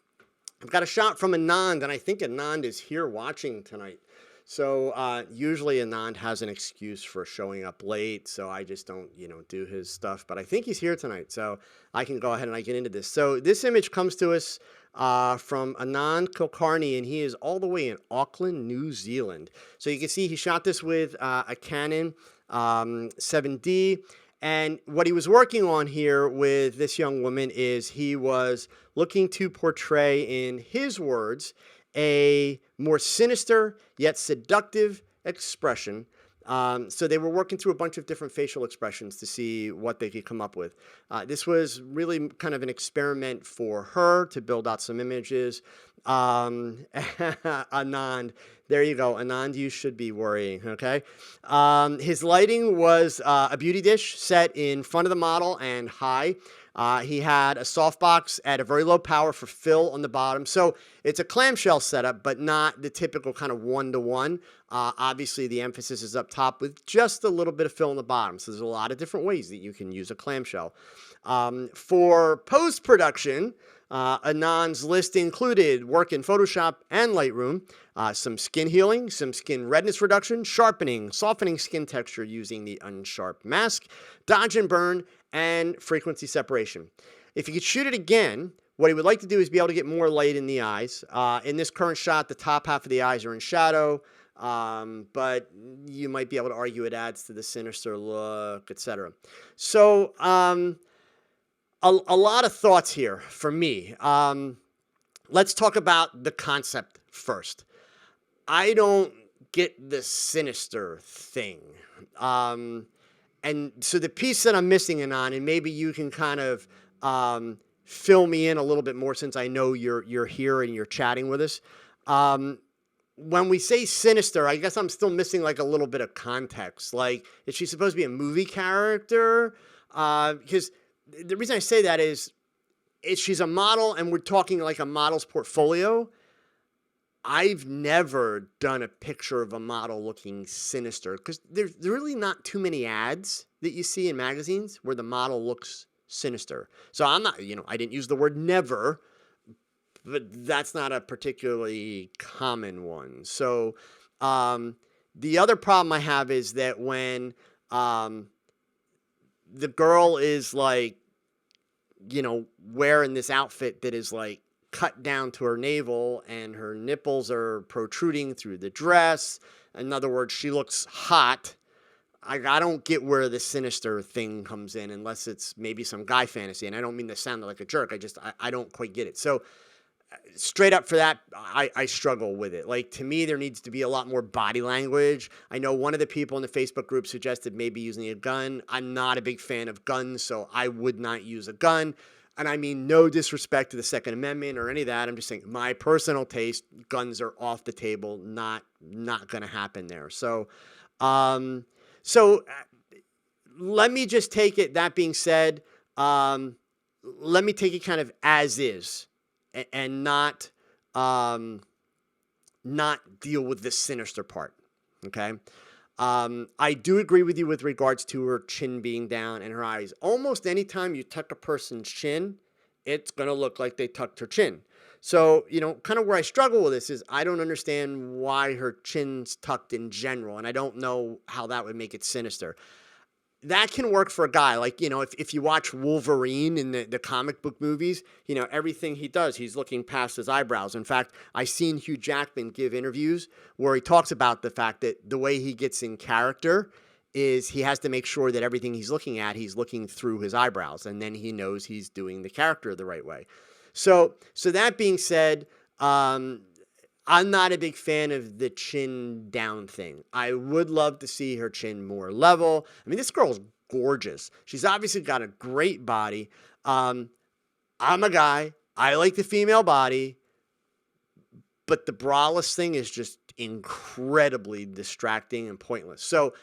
I've got a shot from Anand, and I think Anand is here watching tonight. So usually Anand has an excuse for showing up late, so I just don't, do his stuff. But I think he's here tonight, so I can go ahead and I get into this. So this image comes to us from Anand Kulkarni, and he is all the way in Auckland, New Zealand. So you can see he shot this with a Canon 7D. And what he was working on here with this young woman is he was looking to portray, in his words, a more sinister yet seductive expression. So they were working through a bunch of different facial expressions to see what they could come up with. This was really kind of an experiment for her to build out some images. Anand, there you go. Anand, you should be worrying, okay? His lighting was a beauty dish set in front of the model and high. He had a softbox at a very low power for fill on the bottom. So it's a clamshell setup, but not the typical kind of one-to-one. Obviously, the emphasis is up top with just a little bit of fill on the bottom. So there's a lot of different ways that you can use a clamshell. For post-production, Anand's list included work in Photoshop and Lightroom, some skin healing, some skin redness reduction, sharpening, softening skin texture using the unsharp mask, dodge and burn, and frequency separation. If you could shoot it again, what he would like to do is be able to get more light in the eyes. In this current shot, the top half of the eyes are in shadow, but you might be able to argue it adds to the sinister look, etc. So a lot of thoughts here for me. Let's talk about the concept first. I don't get the sinister thing. And so the piece that I'm missing in on, and maybe you can kind of fill me in a little bit more since I know you're here and you're chatting with us. When we say sinister, I guess I'm still missing like a little bit of context. Like, is she supposed to be a movie character? Because the reason I say that is she's a model and we're talking like a model's portfolio. I've never done a picture of a model looking sinister because there's really not too many ads that you see in magazines where the model looks sinister. So I'm not, I didn't use the word never, but that's not a particularly common one. So the other problem I have is that when the girl is like, wearing this outfit that is like cut down to her navel and her nipples are protruding through the dress. In other words, she looks hot. I don't get where the sinister thing comes in unless it's maybe some guy fantasy. And I don't mean to sound like a jerk. I don't quite get it. So straight up for that, I struggle with it. Like, to me, there needs to be a lot more body language. I know one of the people in the Facebook group suggested maybe using a gun. I'm not a big fan of guns, so I would not use a gun. And I mean no disrespect to the Second Amendment or any of that. I'm just saying my personal taste, guns are off the table, not going to happen there. So, let me just take it, that being said, let me take it kind of as is. and not deal with the sinister part. Okay. I do agree with you with regards to her chin being down and her eyes. Almost anytime you tuck a person's chin, it's going to look like they tucked her chin. So, kind of where I struggle with this is I don't understand why her chin's tucked in general, and I don't know how that would make it sinister. That can work for a guy. Like, if you watch Wolverine in the comic book movies, everything he does, he's looking past his eyebrows. In fact, I've seen Hugh Jackman give interviews where he talks about the fact that the way he gets in character is he has to make sure that everything he's looking at, he's looking through his eyebrows, and then he knows he's doing the character the right way. So that being said, I'm not a big fan of the chin down thing. I would love to see her chin more level. I mean, this girl's gorgeous. She's obviously got a great body. I'm a guy. I like the female body. But the braless thing is just incredibly distracting and pointless. So,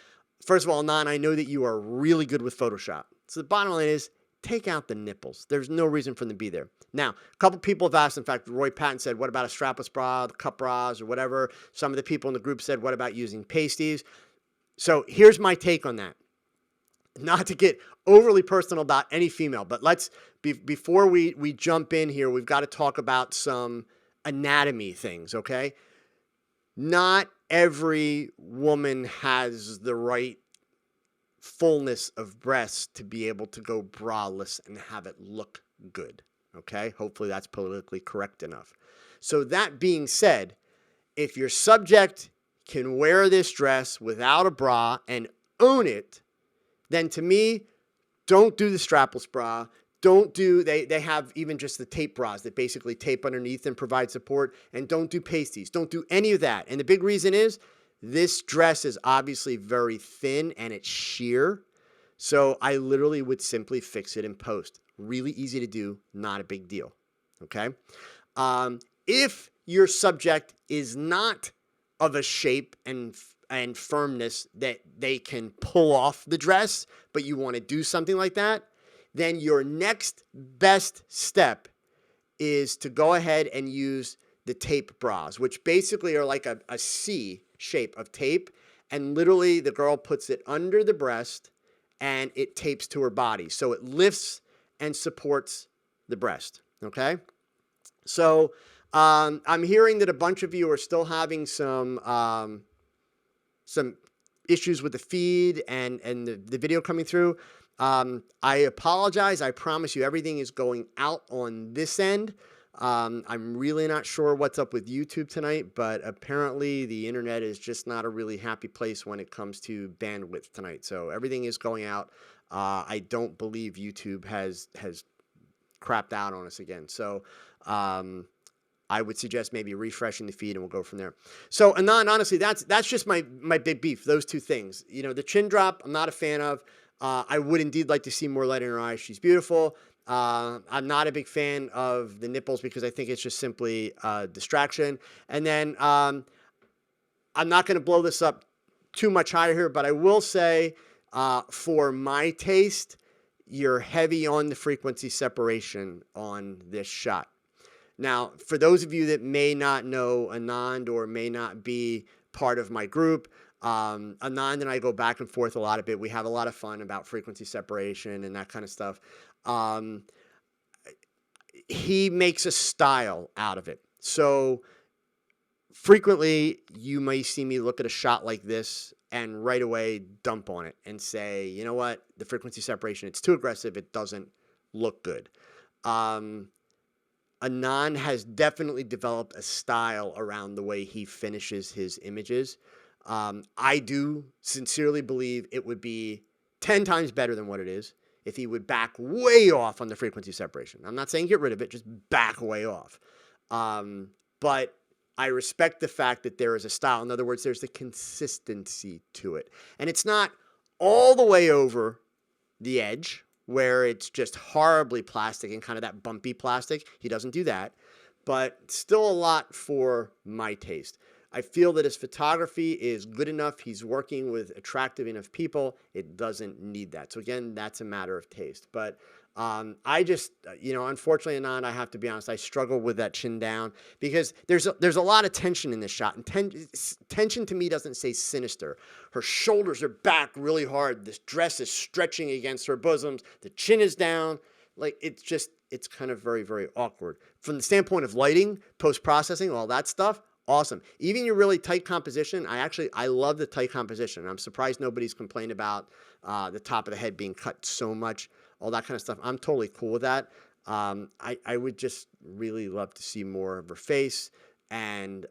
first of all, Nan, I know that you are really good with Photoshop. So the bottom line is, take out the nipples. There's no reason for them to be there. Now, a couple people have asked, in fact, Roy Patton said, what about a strapless bra, the cup bras, or whatever? Some of the people in the group said, what about using pasties? So here's my take on that. Not to get overly personal about any female, but before we jump in here, we've got to talk about some anatomy things, okay? Not every woman has the right fullness of breasts to be able to go braless and have it look good. Okay, hopefully that's politically correct enough. So that being said, if your subject can wear this dress without a bra and own it, then to me, don't do the strapless bra. Don't do, they have even just the tape bras that basically tape underneath and provide support, and don't do pasties. Don't do any of that. And the big reason is this dress is obviously very thin and it's sheer. So I literally would simply fix it in post. Really easy to do, not a big deal. Okay. If your subject is not of a shape and firmness that they can pull off the dress, but you want to do something like that, then your next best step is to go ahead and use the tape bras, which basically are like a C shape of tape. And literally the girl puts it under the breast and it tapes to her body. So it lifts and supports the breast. Okay. So I'm hearing that a bunch of you are still having some issues with the feed and the video coming through. I apologize. I promise you everything is going out on this end. I'm really not sure what's up with YouTube tonight, but apparently the internet is just not a really happy place when it comes to bandwidth tonight. So everything is going out. I don't believe YouTube has crapped out on us again. So I would suggest maybe refreshing the feed and we'll go from there. So Anand, honestly, that's just my big beef. Those two things. The chin drop, I'm not a fan of. I would indeed like to see more light in her eyes. She's beautiful. I'm not a big fan of the nipples because I think it's just simply a distraction. And then I'm not going to blow this up too much higher here, but I will say for my taste, you're heavy on the frequency separation on this shot. Now, for those of you that may not know Anand or may not be part of my group, Anand and I go back and forth a lot of it. We have a lot of fun about frequency separation and that kind of stuff. He makes a style out of it. So frequently you may see me look at a shot like this and right away dump on it and say, you know what, the frequency separation, it's too aggressive. It doesn't look good. Anand has definitely developed a style around the way he finishes his images. I do sincerely believe it would be 10 times better than what it is if he would back way off on the frequency separation. I'm not saying get rid of it, just back way off. But I respect the fact that there is a style. In other words, there's the consistency to it. And it's not all the way over the edge where it's just horribly plastic and kind of that bumpy plastic. He doesn't do that, but still a lot for my taste. I feel that his photography is good enough. He's working with attractive enough people. It doesn't need that. So again, that's a matter of taste. But I just, unfortunately not, I have to be honest, I struggle with that chin down because there's a lot of tension in this shot. And tension to me doesn't say sinister. Her shoulders are back really hard. This dress is stretching against her bosoms. The chin is down. Like, it's kind of very, very awkward. From the standpoint of lighting, post-processing, all that stuff, awesome. Even your really tight composition, I love the tight composition. I'm surprised nobody's complained about the top of the head being cut so much, all that kind of stuff. I'm totally cool with that. I would just really love to see more of her face and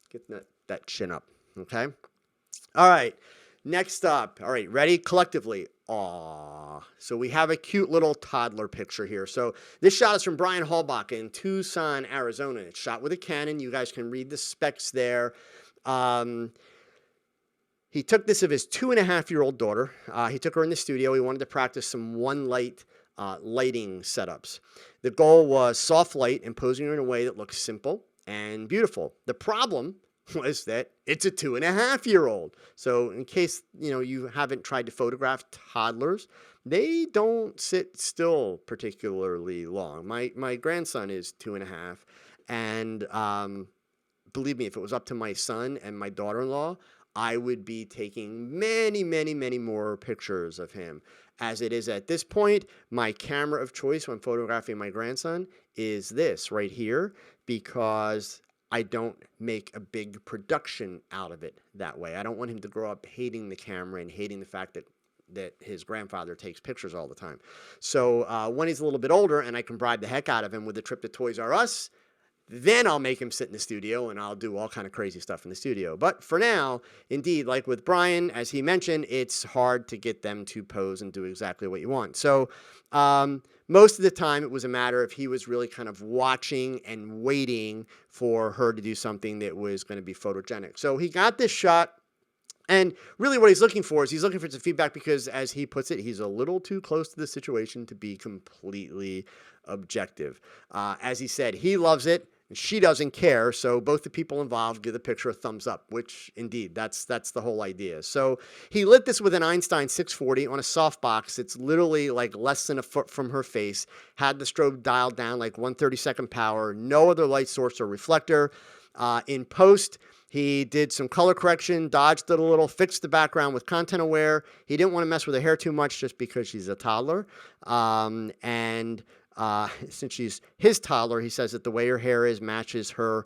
get that chin up, okay? All right, next up. All right, ready? Collectively. Aww. So we have a cute little toddler picture here. So this shot is from Brian Halbach in Tucson, Arizona. It's shot with a Canon. You guys can read the specs there. He took this of his 2.5-year-old daughter. He took her in the studio. He wanted to practice some one light lighting setups. The goal was soft light and posing her in a way that looks simple and beautiful. The problem was that it's a 2.5-year-old. So in case, you haven't tried to photograph toddlers, they don't sit still particularly long. My grandson is 2.5, and believe me, if it was up to my son and my daughter-in-law, I would be taking many, many, many more pictures of him. As it is at this point, my camera of choice when photographing my grandson is this right here, because I don't make a big production out of it that way. I don't want him to grow up hating the camera and hating the fact that his grandfather takes pictures all the time. So when he's a little bit older and I can bribe the heck out of him with a trip to Toys R Us, then I'll make him sit in the studio and I'll do all kind of crazy stuff in the studio. But for now, indeed, like with Brian, as he mentioned, it's hard to get them to pose and do exactly what you want. So most of the time it was a matter of he was really kind of watching and waiting for her to do something that was going to be photogenic. So he got this shot. And really what he's looking for is he's looking for some feedback because, as he puts it, he's a little too close to the situation to be completely objective. As he said, he loves it. She doesn't care, so both the people involved give the picture a thumbs up, which indeed, that's the whole idea. So he lit this with an Einstein 640 on a softbox. It's literally like less than a foot from her face, had the strobe dialed down like 1/32 power, no other light source or reflector. In post, he did some color correction, dodged it a little, fixed the background with content aware. He didn't want to mess with her hair too much just because she's a toddler. Since she's his toddler, he says that the way her hair is matches her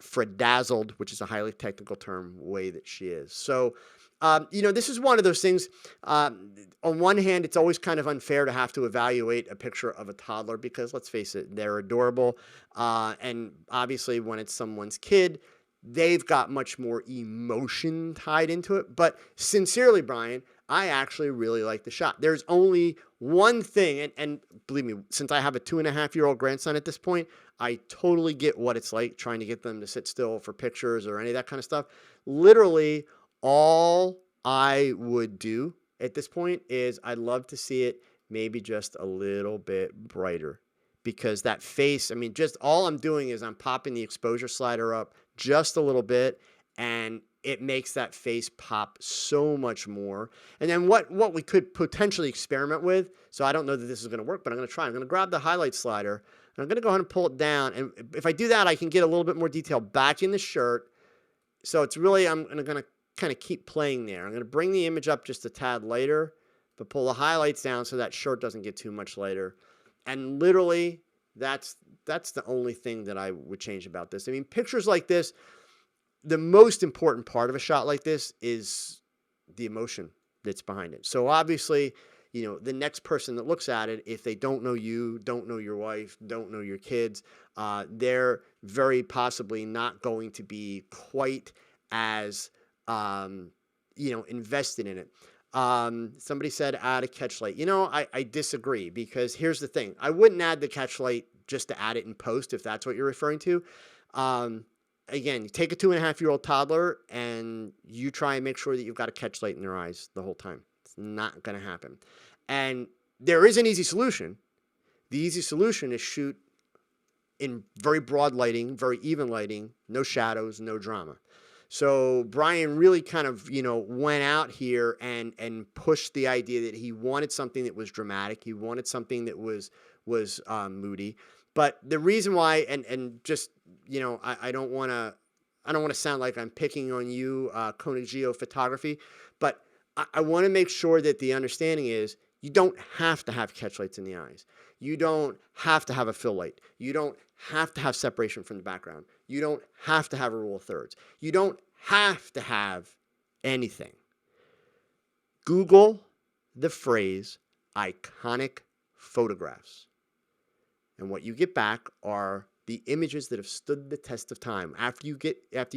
frazzled, which is a highly technical term, way that she is. So, this is one of those things. On one hand, it's always kind of unfair to have to evaluate a picture of a toddler because, let's face it, they're adorable. And obviously, when it's someone's kid, they've got much more emotion tied into it. But sincerely, Brian, I actually really like the shot. There's only one thing, and believe me, since I have a 2.5-year-old grandson at this point, I totally get what it's like trying to get them to sit still for pictures or any of that kind of stuff. Literally, all I would do at this point is I'd love to see it maybe just a little bit brighter, because that face, just all I'm doing is I'm popping the exposure slider up just a little bit, and it makes that face pop so much more. And then what we could potentially experiment with, so I don't know that this is going to work, but I'm going to try. I'm going to grab the highlight slider, and I'm going to go ahead and pull it down. And if I do that, I can get a little bit more detail back in the shirt. So it's really, I'm going to kind of keep playing there. I'm going to bring the image up just a tad lighter, but pull the highlights down so that shirt doesn't get too much lighter. And literally, that's the only thing that I would change about this. Pictures like this, the most important part of a shot like this is the emotion that's behind it. So obviously, the next person that looks at it, if they don't know you, don't know your wife, don't know your kids, they're very possibly not going to be quite as, invested in it. Somebody said add a catch light. I disagree, because here's the thing. I wouldn't add the catch light just to add it in post, if that's what you're referring to. Again, you take a 2.5-year-old toddler and you try and make sure that you've got a catch light in their eyes the whole time. It's not going to happen. And there is an easy solution. The easy solution is shoot in very broad lighting, very even lighting, no shadows, no drama. So Brian really kind of, went out here and pushed the idea that he wanted something that was dramatic. He wanted something that was moody. But the reason why, and just, I don't want to sound like I'm picking on you, Konigio Photography, but I want to make sure that the understanding is you don't have to have catch lights in the eyes. You don't have to have a fill light. You don't have to have separation from the background. You don't have to have a rule of thirds. You don't have to have anything. Google the phrase iconic photographs. And what you get back are the images that have stood the test of time. After you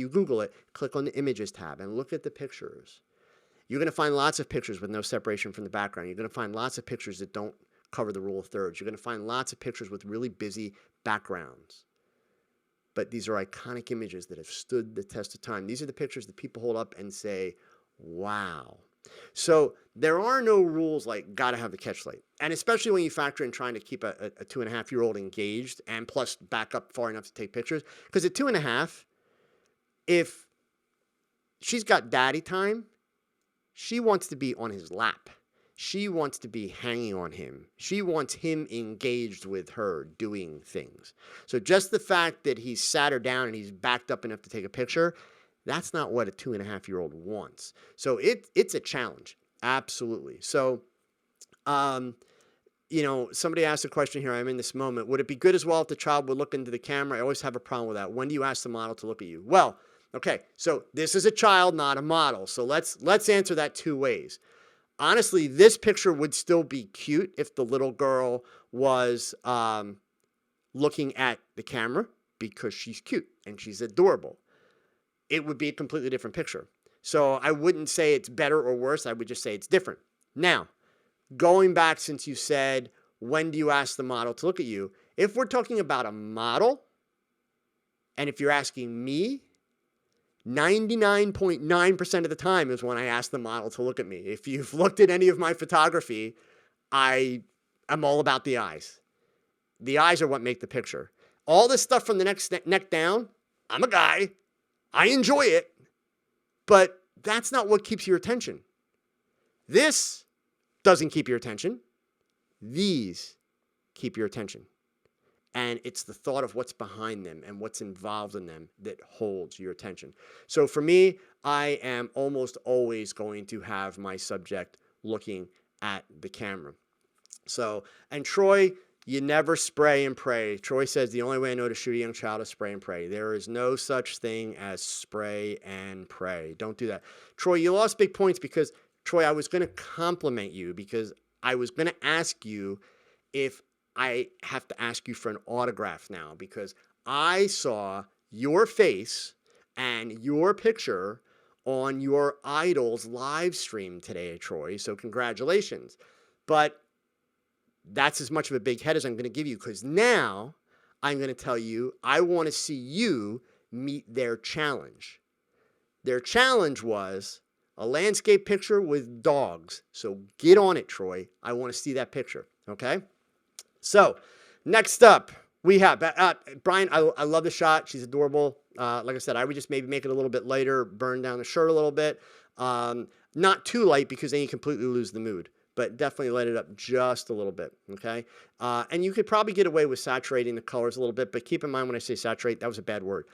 Google it, click on the Images tab and look at the pictures. You're going to find lots of pictures with no separation from the background. You're going to find lots of pictures that don't cover the rule of thirds. You're going to find lots of pictures with really busy backgrounds. But these are iconic images that have stood the test of time. These are the pictures that people hold up and say, wow. So there are no rules like gotta have the catch light. And especially when you factor in trying to keep a 2.5-year-old engaged and plus back up far enough to take pictures. Because at 2.5, if she's got daddy time, she wants to be on his lap. She wants to be hanging on him. She wants him engaged with her doing things. So just the fact that he's sat her down and he's backed up enough to take a picture, that's not what a 2.5-year-old wants. So it's a challenge. Absolutely. So, somebody asked a question here. I'm in this moment. Would it be good as well if the child would look into the camera? I always have a problem with that. When do you ask the model to look at you? Well, okay. So this is a child, not a model. So let's answer that two ways. Honestly, this picture would still be cute if the little girl was looking at the camera because she's cute and she's adorable. It would be a completely different picture. So I wouldn't say it's better or worse. I would just say it's different. Now, going back, since you said, when do you ask the model to look at you? If we're talking about a model, and if you're asking me, 99.9% of the time is when I ask the model to look at me. If you've looked at any of my photography, I'm all about the eyes. The eyes are what make the picture. All this stuff from the neck down, I'm a guy. I enjoy it, but that's not what keeps your attention. This doesn't keep your attention. These keep your attention. And it's the thought of what's behind them and what's involved in them that holds your attention. So for me, I am almost always going to have my subject looking at the camera. So, and Troy, you never spray and pray. Troy says the only way I know to shoot a young child is spray and pray. There is no such thing as spray and pray. Don't do that. Troy, you lost big points because, Troy, I was going to compliment you because I was going to ask you if I have to ask you for an autograph now because I saw your face and your picture on your Idol's live stream today, Troy. So congratulations. But that's as much of a big head as I'm going to give you because now I'm going to tell you I want to see you meet their challenge. Their challenge was a landscape picture with dogs. So get on it, Troy. I want to see that picture. Okay? So next up, we have Brian. I love the shot. She's adorable. Like I said, I would just maybe make it a little bit lighter, burn down the shirt a little bit. Not too light because then you completely lose the mood. But definitely light it up just a little bit, okay? And you could probably get away with saturating the colors a little bit, but keep in mind when I say saturate, that was a bad word.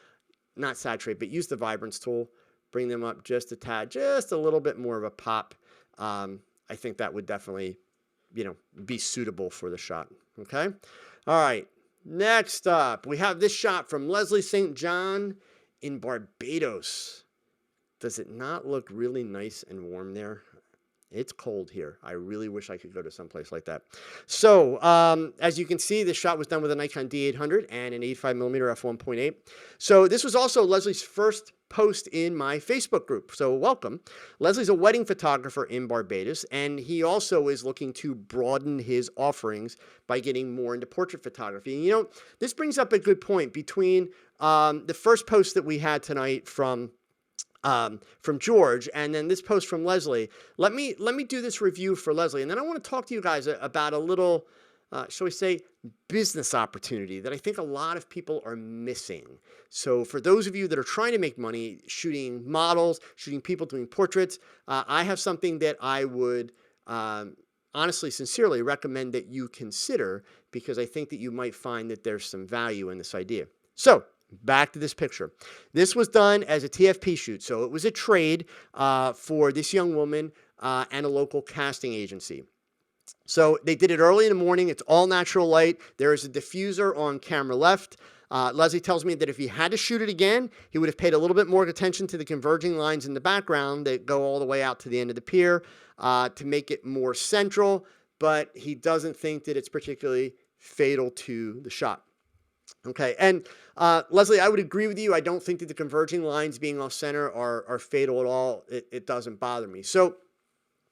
Not saturate, but use the vibrance tool. Bring them up just a tad, just a little bit more of a pop. I think that would definitely, be suitable for the shot, okay? All right, next up, we have this shot from Leslie St. John in Barbados. Does it not look really nice and warm there? It's cold here. I really wish I could go to someplace like that. So, as you can see, this shot was done with a Nikon D800 and an 85mm f1.8. So this was also Leslie's first post in my Facebook group. So welcome. Leslie's a wedding photographer in Barbados, and he also is looking to broaden his offerings by getting more into portrait photography. And this brings up a good point between the first post that we had tonight from George, and then this post from Leslie. Let me do this review for Leslie, and then I want to talk to you guys about a little shall we say, business opportunity that I think a lot of people are missing. So for those of you that are trying to make money shooting models, shooting people doing portraits, I have something that I would honestly, sincerely recommend that you consider, because I think that you might find that there's some value in this idea. So back to this picture. This was done as a TFP shoot. So it was a trade for this young woman and a local casting agency. So they did it early in the morning. It's all natural light. There is a diffuser on camera left. Leslie tells me that if he had to shoot it again, he would have paid a little bit more attention to the converging lines in the background that go all the way out to the end of the pier to make it more central, but he doesn't think that it's particularly fatal to the shot. Okay, and Leslie, I would agree with you. I don't think that the converging lines being off center are fatal at all. It doesn't bother me. So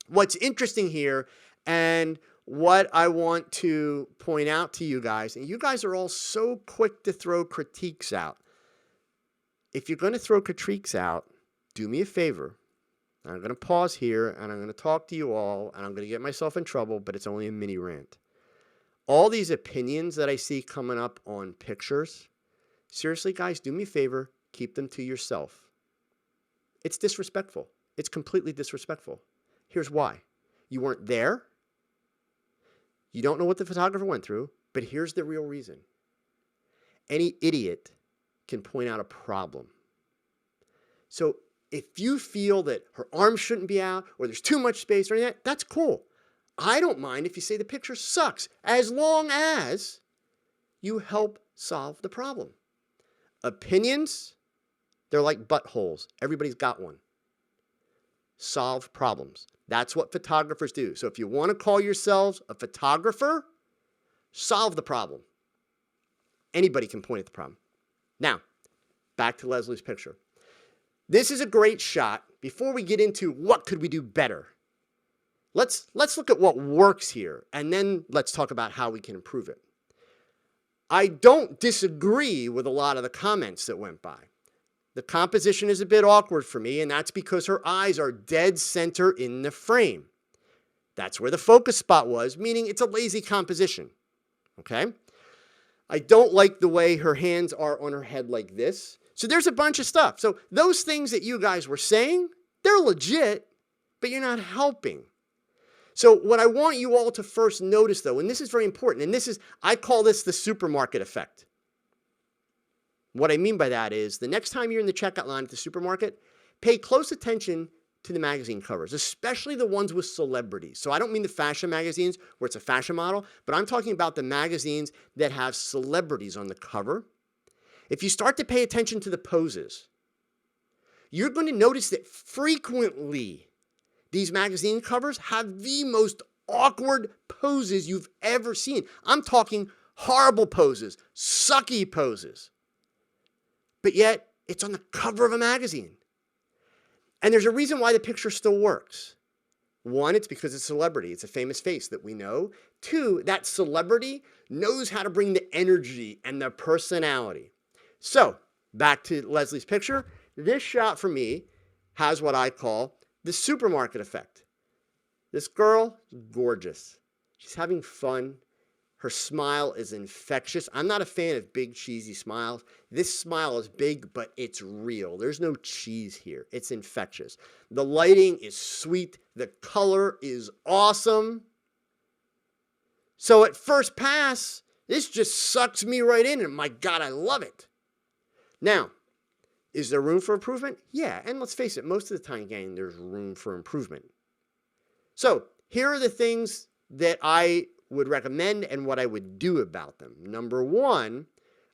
what's interesting here, and what I want to point out to you guys, and you guys are all so quick to throw critiques out. If you're going to throw critiques out, do me a favor. I'm going to pause here, and I'm going to talk to you all, and I'm going to get myself in trouble, but it's only a mini rant. All these opinions that I see coming up on pictures, seriously, guys, do me a favor, keep them to yourself. It's disrespectful. It's completely disrespectful. Here's why. You weren't there. You don't know what the photographer went through, but here's the real reason. Any idiot can point out a problem. So if you feel that her arms shouldn't be out or there's too much space or anything, that's cool. I don't mind if you say the picture sucks, as long as you help solve the problem. Opinions, they're like buttholes. Everybody's got one. Solve problems. That's what photographers do. So if you want to call yourselves a photographer, solve the problem. Anybody can point at the problem. Now, back to Leslie's picture. This is a great shot. Before we get into what could we do better, let's look at what works here, and then let's talk about how we can improve it. I don't disagree with a lot of the comments that went by. The composition is a bit awkward for me, and that's because her eyes are dead center in the frame. That's where the focus spot was, meaning it's a lazy composition. Okay? I don't like the way her hands are on her head like this. So there's a bunch of stuff. So those things that you guys were saying, they're legit, but you're not helping. So what I want you all to first notice, though, and this is very important, and this is, I call this the supermarket effect. What I mean by that is the next time you're in the checkout line at the supermarket, pay close attention to the magazine covers, especially the ones with celebrities. So I don't mean the fashion magazines where it's a fashion model, but I'm talking about the magazines that have celebrities on the cover. If you start to pay attention to the poses, you're going to notice that frequently these magazine covers have the most awkward poses you've ever seen. I'm talking horrible poses, sucky poses. But yet, it's on the cover of a magazine. And there's a reason why the picture still works. One, it's because it's a celebrity. It's a famous face that we know. Two, that celebrity knows how to bring the energy and the personality. So, back to Leslie's picture. This shot for me has what I call the supermarket effect. This girl is gorgeous. She's having fun. Her smile is infectious. I'm not a fan of big, cheesy smiles. This smile is big, but it's real. There's no cheese here. It's infectious. The lighting is sweet. The color is awesome. So at first pass, this just sucks me right in, and my God, I love it. Now, is there room for improvement? Yeah, and let's face it, most of the time, gang, there's room for improvement. So here are the things that I would recommend and what I would do about them. Number one,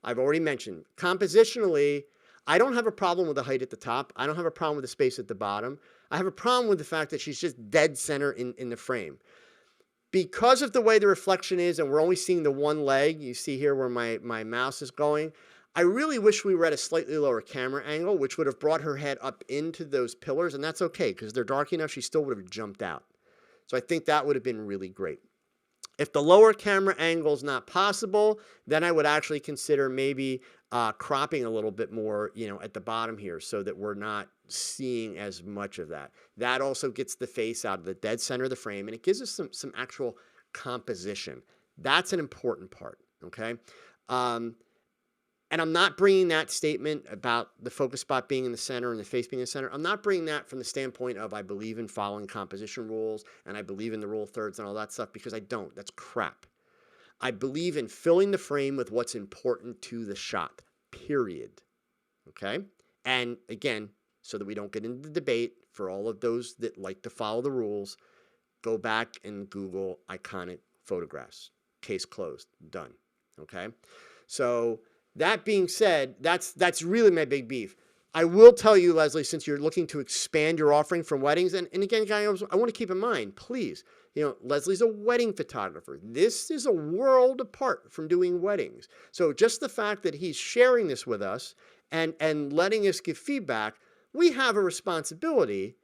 I've already mentioned, compositionally, I don't have a problem with the height at the top. I don't have a problem with the space at the bottom. I have a problem with the fact that she's just dead center in the frame. Because of the way the reflection is, and we're only seeing the one leg, you see here where my mouse is going, I really wish we were at a slightly lower camera angle, which would have brought her head up into those pillars, and that's okay, because they're dark enough, she still would have jumped out. So I think that would have been really great. If the lower camera angle is not possible, then I would actually consider maybe cropping a little bit more, at the bottom here so that we're not seeing as much of that. That also gets the face out of the dead center of the frame, and it gives us some actual composition. That's an important part, okay? And I'm not bringing that statement about the focus spot being in the center and the face being in the center. I'm not bringing that from the standpoint of I believe in following composition rules and I believe in the rule of thirds and all that stuff, because I don't. That's crap. I believe in filling the frame with what's important to the shot, period. Okay? And again, so that we don't get into the debate, for all of those that like to follow the rules, go back and Google iconic photographs. Case closed. Done. Okay? So that being said, that's really my big beef. I will tell you, Leslie, since you're looking to expand your offering from weddings, and again, guys, I want to keep in mind, please, Leslie's a wedding photographer. This is a world apart from doing weddings. So just the fact that he's sharing this with us and letting us give feedback, we have a responsibility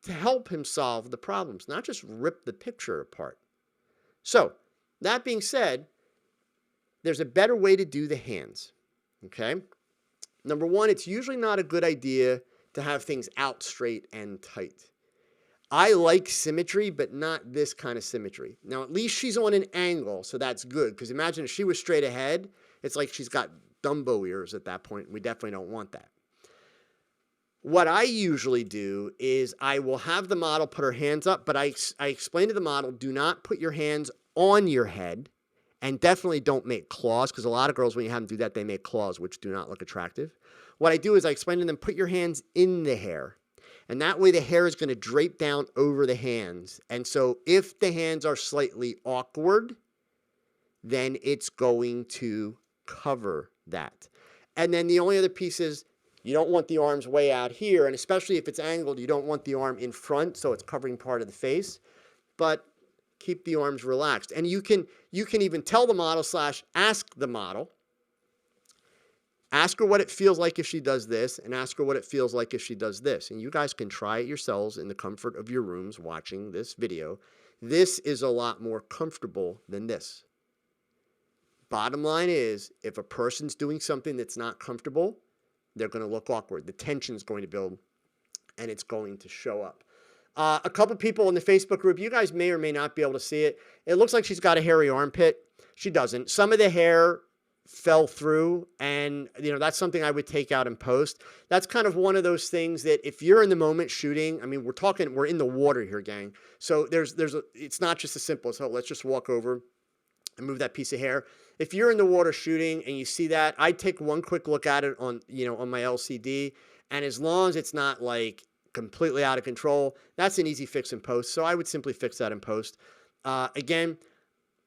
to help him solve the problems, not just rip the picture apart. So that being said, there's a better way to do the hands. Okay? Number one, it's usually not a good idea to have things out straight and tight. I like symmetry, but not this kind of symmetry. Now, at least she's on an angle, so that's good. Because imagine if she was straight ahead, it's like she's got Dumbo ears at that point. We definitely don't want that. What I usually do is I will have the model put her hands up, but I explain to the model, do not put your hands on your head. And definitely don't make claws, because a lot of girls, when you have them do that, they make claws, which do not look attractive. What I do is I explain to them, put your hands in the hair. And that way the hair is going to drape down over the hands. And so if the hands are slightly awkward, then it's going to cover that. And then the only other piece is you don't want the arms way out here. And especially if it's angled, you don't want the arm in front, so it's covering part of the face. But keep the arms relaxed. And you can even tell the model / ask the model. Ask her what it feels like if she does this, and ask her what it feels like if she does this. And you guys can try it yourselves in the comfort of your rooms watching this video. This is a lot more comfortable than this. Bottom line is, if a person's doing something that's not comfortable, they're going to look awkward. The tension's going to build, and it's going to show up. A couple people in the Facebook group, you guys may or may not be able to see it. It looks like she's got a hairy armpit. She doesn't. Some of the hair fell through, and that's something I would take out in post. That's kind of one of those things that if you're in the moment shooting, I mean, we're in the water here, gang. So it's not just as simple as, let's just walk over and move that piece of hair. If you're in the water shooting and you see that, I'd take one quick look at it on my LCD, and as long as it's not like completely out of control, that's an easy fix in post. So I would simply fix that in post. Again,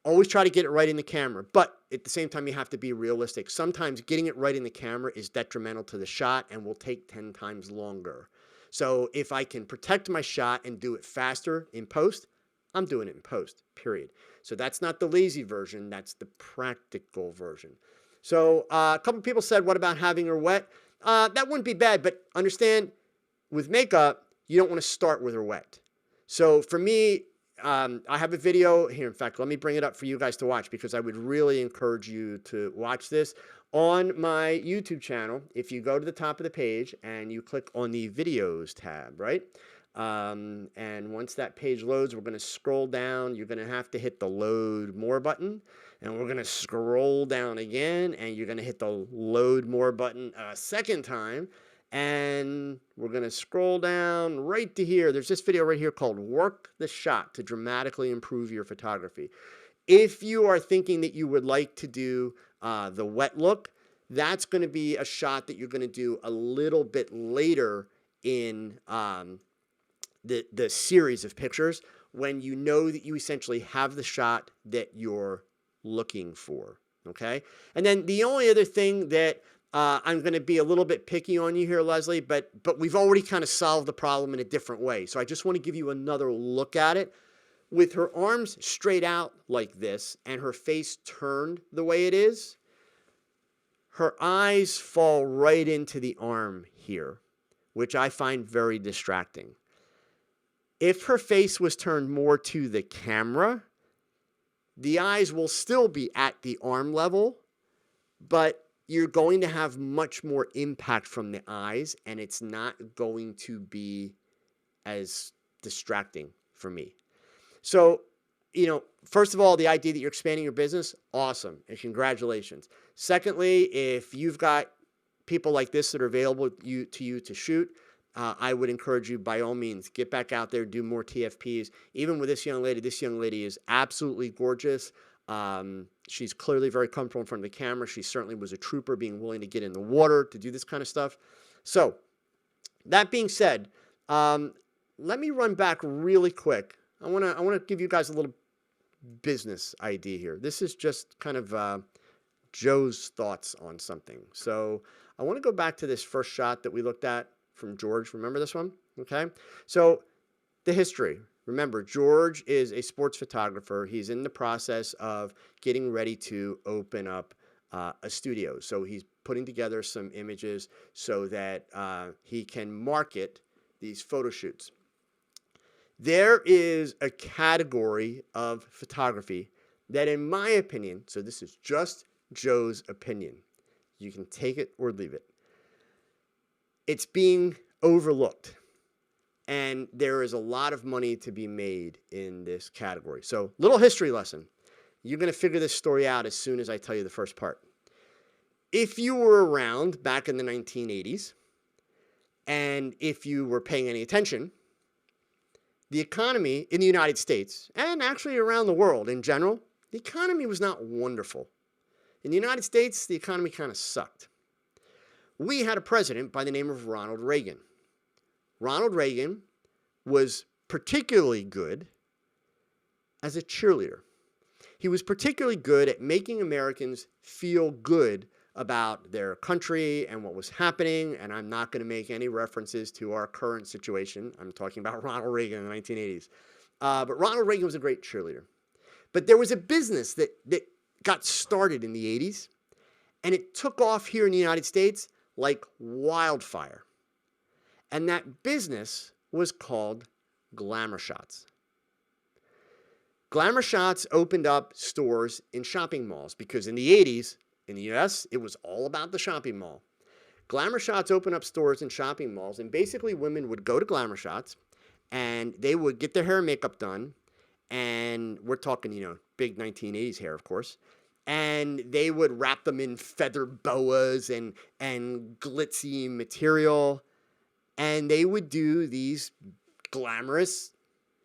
always try to get it right in the camera, but at the same time, you have to be realistic. Sometimes getting it right in the camera is detrimental to the shot and will take 10 times longer. So if I can protect my shot and do it faster in post, I'm doing it in post, period. So that's not the lazy version. That's the practical version. So a couple people said, what about having her wet? That wouldn't be bad, but understand, with makeup, you don't want to start with her wet. So for me, I have a video here. In fact, let me bring it up for you guys to watch, because I would really encourage you to watch this on my YouTube channel. If you go to the top of the page and you click on the videos tab, right? And once that page loads, we're going to scroll down. You're going to have to hit the load more button, and we're going to scroll down again, and you're going to hit the load more button a second time. And we're going to scroll down right to here. There's this video right here called Work the Shot to Dramatically Improve Your Photography. If you are thinking that you would like to do the wet look, that's going to be a shot that you're going to do a little bit later in the series of pictures, when you know that you essentially have the shot that you're looking for. Okay? And then the only other thing that I'm going to be a little bit picky on you here, Leslie, but we've already kind of solved the problem in a different way. So I just want to give you another look at it. With her arms straight out like this and her face turned the way it is, her eyes fall right into the arm here, which I find very distracting. If her face was turned more to the camera, the eyes will still be at the arm level, but you're going to have much more impact from the eyes, and it's not going to be as distracting for me. So first of all, the idea that you're expanding your business, awesome, and congratulations. Secondly, if you've got people like this that are available to you to shoot, I would encourage you, by all means, get back out there, do more TFPs. Even with this young lady is absolutely gorgeous. She's clearly very comfortable in front of the camera. She certainly was a trooper, being willing to get in the water to do this kind of stuff. So that being said, let me run back really quick. I want to give you guys a little business idea here. This is just kind of Joe's thoughts on something. So I want to go back to this first shot that we looked at from George. Remember this one? Okay. So the history. Remember, George is a sports photographer. He's in the process of getting ready to open up a studio. So he's putting together some images so that he can market these photo shoots. There is a category of photography that, in my opinion, so this is just Joe's opinion, you can take it or leave it, it's being overlooked. And there is a lot of money to be made in this category. So, little history lesson. You're going to figure this story out as soon as I tell you the first part. If you were around back in the 1980s, and if you were paying any attention, the economy in the United States, and actually around the world in general, the economy was not wonderful. In the United States, the economy kind of sucked. We had a president by the name of Ronald Reagan. Ronald Reagan was particularly good as a cheerleader. He was particularly good at making Americans feel good about their country and what was happening, and I'm not going to make any references to our current situation. I'm talking about Ronald Reagan in the 1980s. But Ronald Reagan was a great cheerleader. But there was a business that got started in the 80s, and it took off here in the United States like wildfire. And that business was called Glamour Shots. Glamour Shots opened up stores in shopping malls because in the 80s, in the US, it was all about the shopping mall. Glamour Shots opened up stores in shopping malls, and basically women would go to Glamour Shots and they would get their hair and makeup done. And we're talking, big 1980s hair, of course. And they would wrap them in feather boas and glitzy material. And they would do these glamorous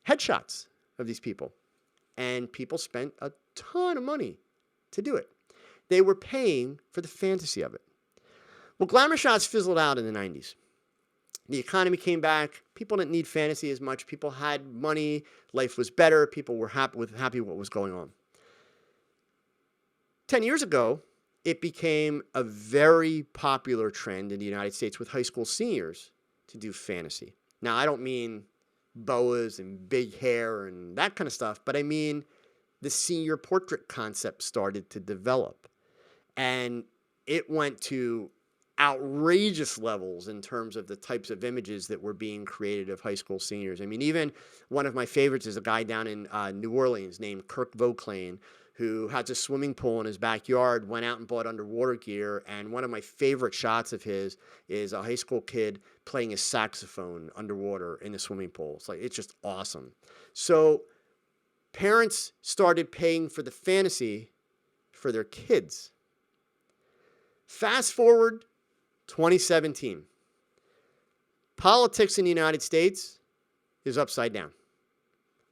headshots of these people. And people spent a ton of money to do it. They were paying for the fantasy of it. Well, Glamour Shots fizzled out in the 90s. The economy came back. People didn't need fantasy as much. People had money. Life was better. People were happy with what was going on. 10 years ago, it became a very popular trend in the United States with high school seniors to do fantasy. Now, I don't mean boas and big hair and that kind of stuff, but I mean the senior portrait concept started to develop. And it went to outrageous levels in terms of the types of images that were being created of high school seniors. I mean, even one of my favorites is a guy down in New Orleans named Kirk Vauclain, who has a swimming pool in his backyard, went out and bought underwater gear. And one of my favorite shots of his is a high school kid playing a saxophone underwater in the swimming pool. It's just awesome. So parents started paying for the fantasy for their kids. Fast forward 2017. Politics in the United States is upside down.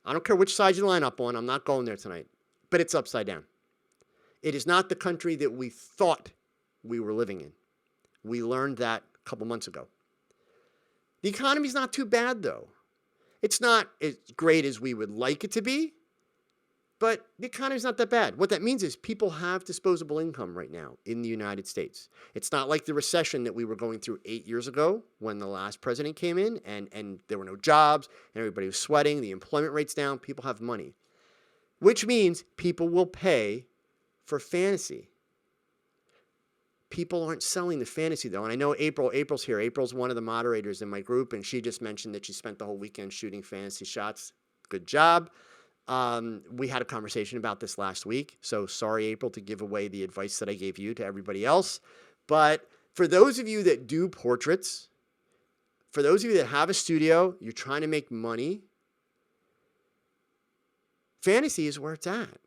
I don't care which side you line up on. I'm not going there tonight. But it's upside down. It is not the country that we thought we were living in. We learned that a couple months ago. The economy's not too bad, though. It's not as great as we would like it to be, but the economy's not that bad. What that means is people have disposable income right now in the United States. It's not like the recession that we were going through 8 years ago when the last president came in and there were no jobs and everybody was sweating. The employment rate's down. People have money, which means people will pay for fantasy. People aren't selling the fantasy, though. And I know April's here. April's one of the moderators in my group, and she just mentioned that she spent the whole weekend shooting fantasy shots. Good job. We had a conversation about this last week, so sorry, April, to give away the advice that I gave you to everybody else. But for those of you that do portraits, for those of you that have a studio, you're trying to make money, fantasy is where it's at.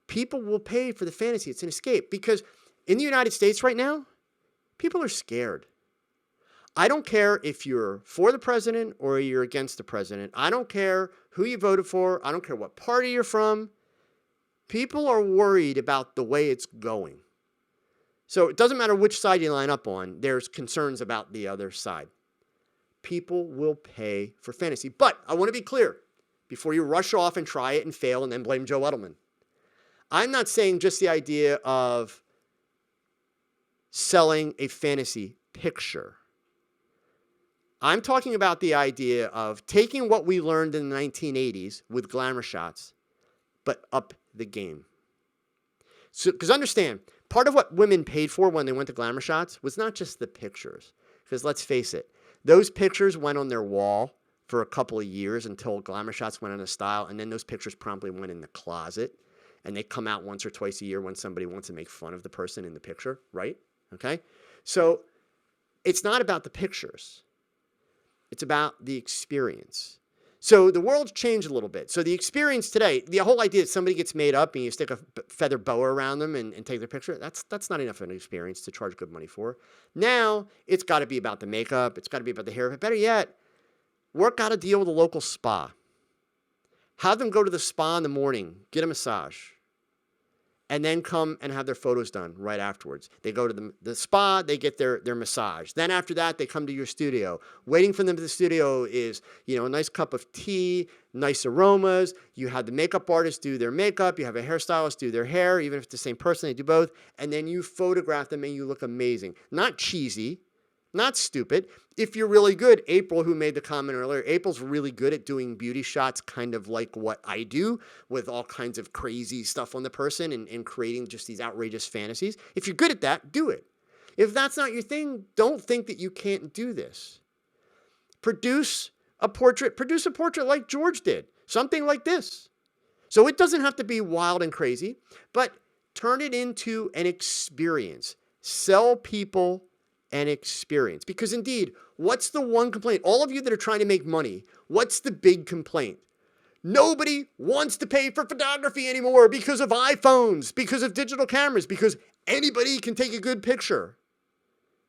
People will pay for the fantasy. It's an escape because in the United States right now, people are scared. I don't care if you're for the president or you're against the president. I don't care who you voted for. I don't care what party you're from. People are worried about the way it's going. So it doesn't matter which side you line up on. There's concerns about the other side. People will pay for fantasy. But I want to be clear before you rush off and try it and fail and then blame Joe Edelman. I'm not saying just the idea of selling a fantasy picture. I'm talking about the idea of taking what we learned in the 1980s with glamour shots, but up the game. So, because understand, part of what women paid for when they went to glamour shots was not just the pictures. Because let's face it, those pictures went on their wall for a couple of years until glamour shots went out of style, and then those pictures promptly went in the closet, and they come out once or twice a year when somebody wants to make fun of the person in the picture, right? Okay? So it's not about the pictures. It's about the experience. So the world's changed a little bit. So the experience today, the whole idea that somebody gets made up and you stick a feather boa around them and take their picture, that's not enough of an experience to charge good money for. Now it's got to be about the makeup. It's got to be about the hair. But better yet, work out a deal with a local spa. Have them go to the spa in the morning, get a massage, and then come and have their photos done right afterwards. They go to the spa, they get their massage. Then after that, they come to your studio. Waiting for them to the studio is, a nice cup of tea, nice aromas. You have the makeup artist do their makeup. You have a hairstylist do their hair. Even if it's the same person, they do both. And then you photograph them and you look amazing. Not cheesy, not stupid. If you're really good, April, who made the comment earlier, April's really good at doing beauty shots, kind of like what I do, with all kinds of crazy stuff on the person and creating just these outrageous fantasies. If you're good at that, do it. If that's not your thing, don't think that you can't do this. Produce a portrait like George did, something like this. So it doesn't have to be wild and crazy, but turn it into an experience. Sell people an experience. Because indeed, what's the one complaint? All of you that are trying to make money, what's the big complaint? Nobody wants to pay for photography anymore because of iPhones, because of digital cameras, because anybody can take a good picture.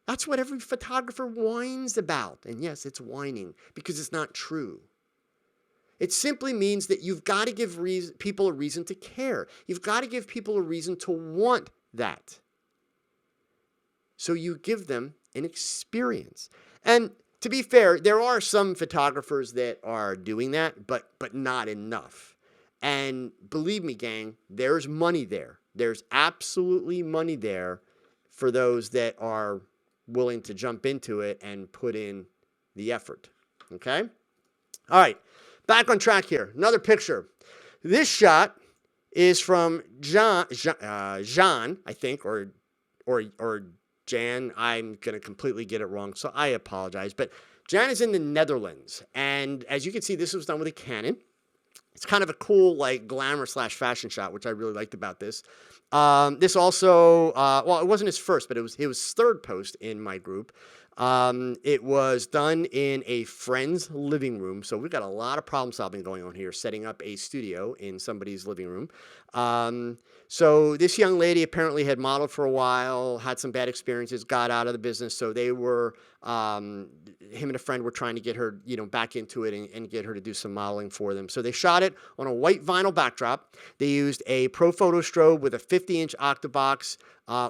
That's what every photographer whines about. And yes, it's whining because it's not true. It simply means that you've got to give people a reason to care. You've got to give people a reason to want that. So you give them an experience. And to be fair, there are some photographers that are doing that, but not enough. And believe me, gang, there's money there. There's absolutely money there for those that are willing to jump into it and put in the effort. Okay? All right. Back on track here. Another picture. This shot is from Jean, I think, or Jan. I'm going to completely get it wrong, so I apologize. But Jan is in the Netherlands, and as you can see, this was done with a Canon. It's kind of a cool, like, glamour/fashion shot, which I really liked about this. This also, well, it wasn't his first, but it was his third post in my group. It was done in a friend's living room. So we've got a lot of problem solving going on here, setting up a studio in somebody's living room. So this young lady apparently had modeled for a while, had some bad experiences, got out of the business. So they were, him and a friend were trying to get her, back into it and get her to do some modeling for them. So they shot it on a white vinyl backdrop. They used a Pro Photo strobe with a 50-inch octabox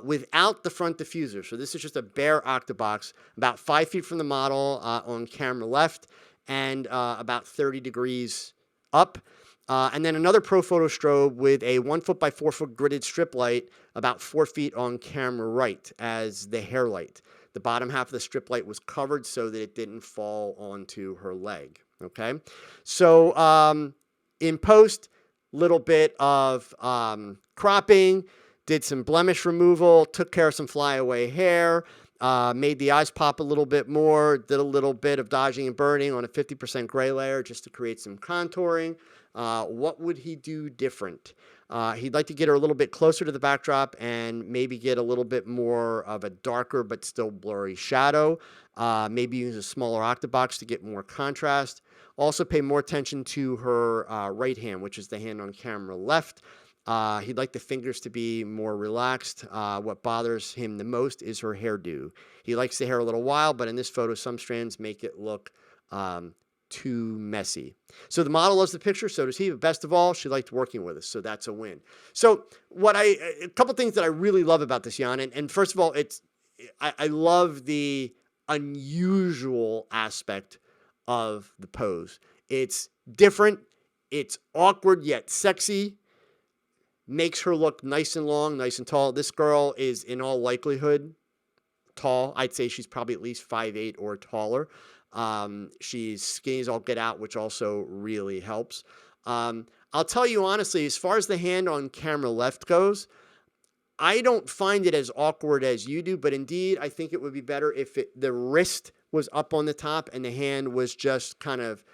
without the front diffuser. So this is just a bare octabox, about 5 feet from the model on camera left and about 30 degrees up. And then another Pro Photo strobe with a 1 foot by 4 foot gridded strip light about 4 feet on camera right as the hair light. The bottom half of the strip light was covered so that it didn't fall onto her leg. Okay. So in post, little bit of cropping, did some blemish removal, took care of some flyaway hair, made the eyes pop a little bit more, did a little bit of dodging and burning on a 50% gray layer just to create some contouring. What would he do different? He'd like to get her a little bit closer to the backdrop and maybe get a little bit more of a darker but still blurry shadow. Maybe use a smaller octabox to get more contrast. Also pay more attention to her right hand, which is the hand on camera left. He'd like the fingers to be more relaxed. What bothers him the most is her hairdo. He likes the hair a little wild, but in this photo, some strands make it look too messy. So the model loves the picture, so does he. But best of all, she liked working with us, so that's a win. So a couple things that I really love about this, Jan, and first of all, I love the unusual aspect of the pose. It's different. It's awkward yet sexy. Makes her look nice and long, nice and tall. This girl is in all likelihood tall. I'd say she's probably at least 5'8" or taller. She's skinny as all get out, which also really helps. I'll tell you honestly, as far as the hand on camera left goes, I don't find it as awkward as you do, but indeed, I think it would be better if the wrist was up on the top and the hand was just kind of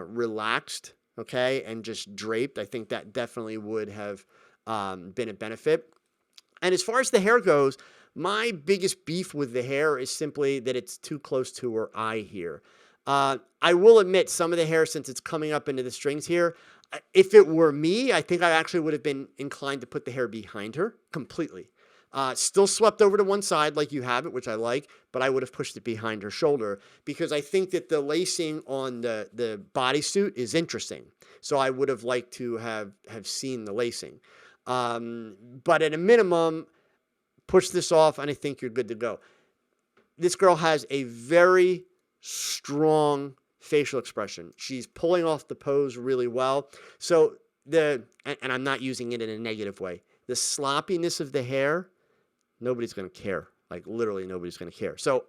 relaxed, okay, and just draped. I think that definitely would have been a benefit. And as far as the hair goes, my biggest beef with the hair is simply that it's too close to her eye here. I will admit some of the hair, since it's coming up into the strings here, if it were me, I think I actually would have been inclined to put the hair behind her completely. Still swept over to one side like you have it, which I like, but I would have pushed it behind her shoulder because I think that the lacing on the bodysuit is interesting. So I would have liked to have seen the lacing. But at a minimum, push this off and I think you're good to go. This girl has a very strong facial expression. She's pulling off the pose really well. So and I'm not using it in a negative way, the sloppiness of the hair, nobody's going to care. Like literally nobody's going to care. So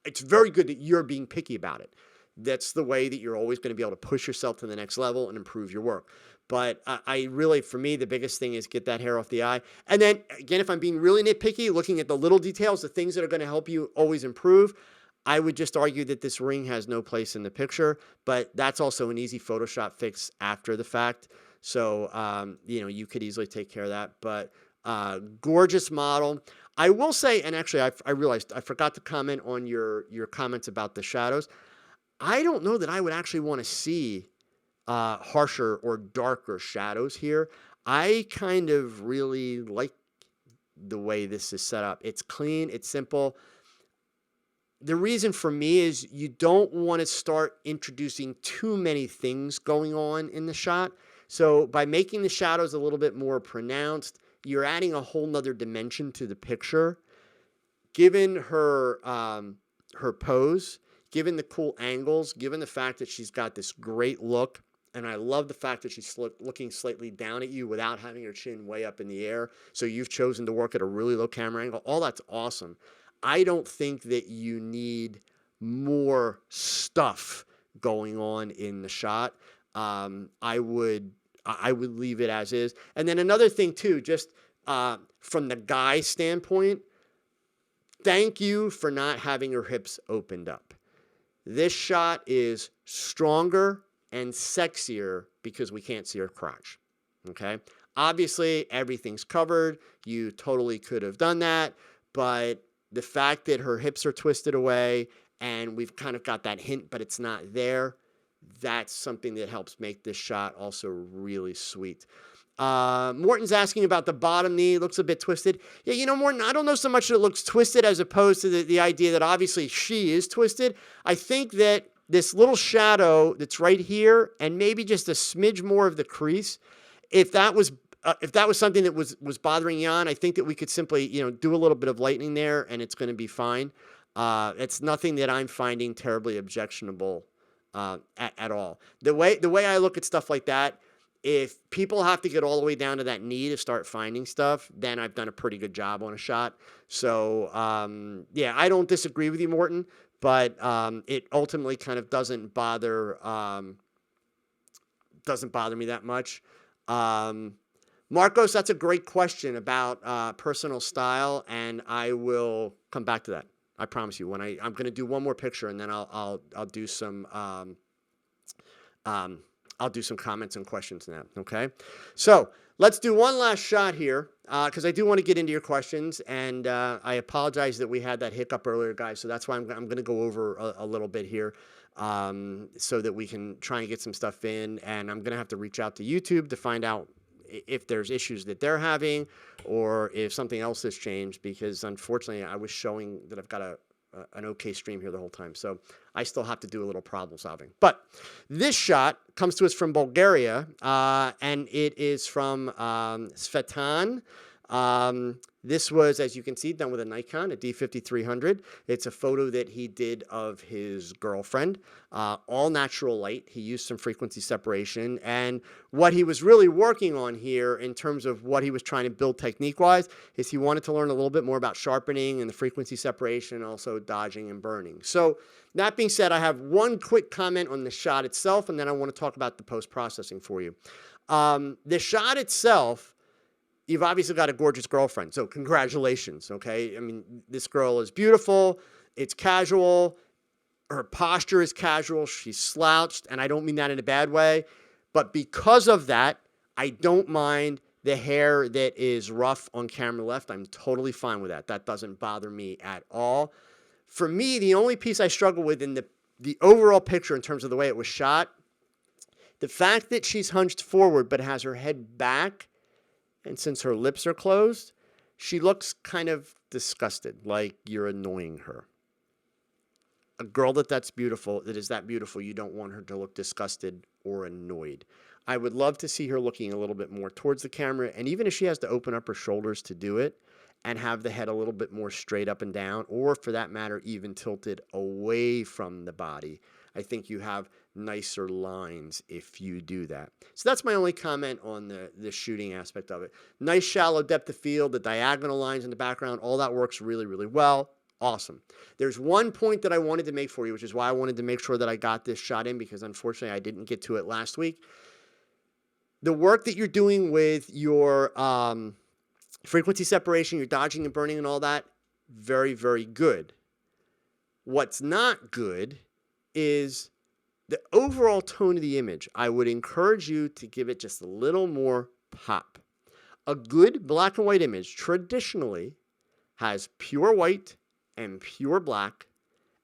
it's very good that you're being picky about it. That's the way that you're always going to be able to push yourself to the next level and improve your work. But I really, for me, the biggest thing is get that hair off the eye. And then again, if I'm being really nitpicky, looking at the little details, the things that are going to help you always improve, I would just argue that this ring has no place in the picture, but that's also an easy Photoshop fix after the fact. So, you could easily take care of that, but gorgeous model. I will say, and actually I realized I forgot to comment on your comments about the shadows. I don't know that I would actually want to see harsher or darker shadows here. I kind of really like the way this is set up. It's clean, it's simple. The reason for me is you don't want to start introducing too many things going on in the shot. So by making the shadows a little bit more pronounced, you're adding a whole nother dimension to the picture. Given her her pose, given the cool angles, given the fact that she's got this great look, and I love the fact that she's looking slightly down at you without having her chin way up in the air. So you've chosen to work at a really low camera angle. All that's awesome. I don't think that you need more stuff going on in the shot. I would leave it as is. And then another thing too, just from the guy standpoint, thank you for not having her hips opened up. This shot is stronger and sexier because we can't see her crotch. Okay? Obviously, everything's covered. You totally could have done that, but the fact that her hips are twisted away and we've kind of got that hint, but it's not there, that's something that helps make this shot also really sweet. Morton's asking about the bottom knee. It looks a bit twisted. Yeah, Morton, I don't know so much that it looks twisted as opposed to the idea that obviously she is twisted. I think that this little shadow that's right here and maybe just a smidge more of the crease, if that was something that was bothering Jan, I think that we could simply, do a little bit of lightening there and it's going to be fine. It's nothing that I'm finding terribly objectionable at all. The way I look at stuff like that, if people have to get all the way down to that knee to start finding stuff, then I've done a pretty good job on a shot. So, I don't disagree with you, Morton, but it ultimately kind of doesn't bother me that much. Marcos, that's a great question about personal style, and I will come back to that. I promise you. When I'm going to do one more picture, and then I'll do some I'll do some comments and questions now, okay? So let's do one last shot here because I do want to get into your questions, and I apologize that we had that hiccup earlier, guys, so that's why I'm going to go over a little bit here so that we can try and get some stuff in, and I'm going to have to reach out to YouTube to find out if there's issues that they're having or if something else has changed, because unfortunately I was showing that I've got an okay stream here the whole time. So I still have to do a little problem solving. But this shot comes to us from Bulgaria, and it is from Svetan. This was, as you can see, done with a Nikon, a D5300. It's a photo that he did of his girlfriend, all natural light. He used some frequency separation. And what he was really working on here in terms of what he was trying to build technique-wise is he wanted to learn a little bit more about sharpening and the frequency separation, also dodging and burning. So that being said, I have one quick comment on the shot itself, and then I want to talk about the post-processing for you. The shot itself, you've obviously got a gorgeous girlfriend, so congratulations, okay? I mean, this girl is beautiful, it's casual, her posture is casual, she's slouched, and I don't mean that in a bad way, but because of that, I don't mind the hair that is rough on camera left. I'm totally fine with that. That doesn't bother me at all. For me, the only piece I struggle with in the overall picture in terms of the way it was shot, the fact that she's hunched forward but has her head back, and since her lips are closed, she looks kind of disgusted, like you're annoying her. A girl that is that beautiful, you don't want her to look disgusted or annoyed. I would love to see her looking a little bit more towards the camera, and even if she has to open up her shoulders to do it and have the head a little bit more straight up and down, or for that matter, even tilted away from the body, I think you have nicer lines if you do that. So that's my only comment on the shooting aspect of it. Nice shallow depth of field, the diagonal lines in the background, all that works really, really well. Awesome. There's one point that I wanted to make for you, which is why I wanted to make sure that I got this shot in, because unfortunately I didn't get to it last week. The work that you're doing with your frequency separation, your dodging and burning and all that, very, very good. What's not good is the overall tone of the image. I would encourage you to give it just a little more pop. A good black and white image traditionally has pure white and pure black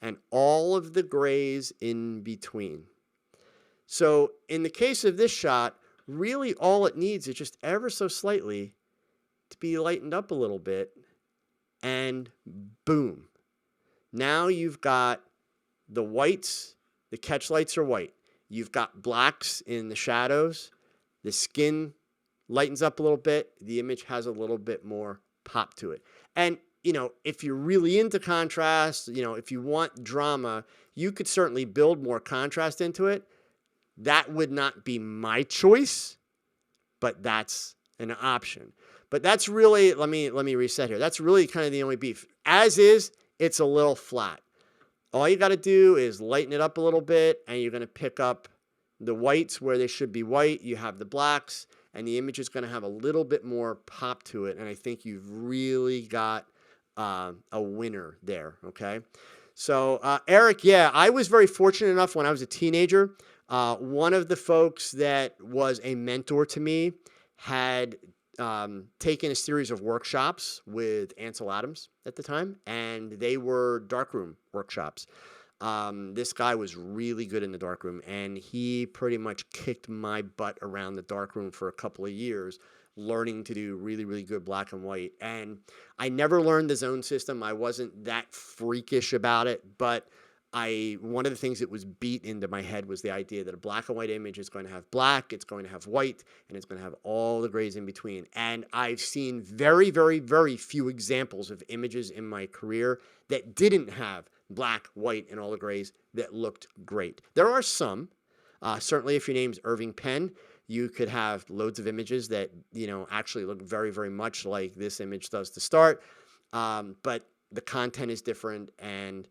and all of the grays in between. So in the case of this shot, really all it needs is just ever so slightly to be lightened up a little bit, and boom. Now you've got the whites, the catch lights are white. You've got blacks in the shadows. The skin lightens up a little bit. The image has a little bit more pop to it. And, you know, if you're really into contrast, you know, if you want drama, you could certainly build more contrast into it. That would not be my choice, but that's an option. But that's really, let me reset here. That's really kind of the only beef. As is, it's a little flat. All you got to do is lighten it up a little bit, and you're going to pick up the whites where they should be white. You have the blacks, and the image is going to have a little bit more pop to it, and I think you've really got a winner there, okay? So, Eric, yeah, I was very fortunate enough when I was a teenager. One of the folks that was a mentor to me had taken a series of workshops with Ansel Adams at the time, and they were darkroom workshops. This guy was really good in the darkroom, and he pretty much kicked my butt around the darkroom for a couple of years, learning to do really, really good black and white. And I never learned the zone system. I wasn't that freakish about it, but one of the things that was beat into my head was the idea that a black and white image is going to have black, it's going to have white, and it's going to have all the grays in between. And I've seen very, very, very few examples of images in my career that didn't have black, white, and all the grays that looked great. There are some. Certainly if your name's Irving Penn, you could have loads of images that, you know, actually look very, very much like this image does to start. But the content is different, and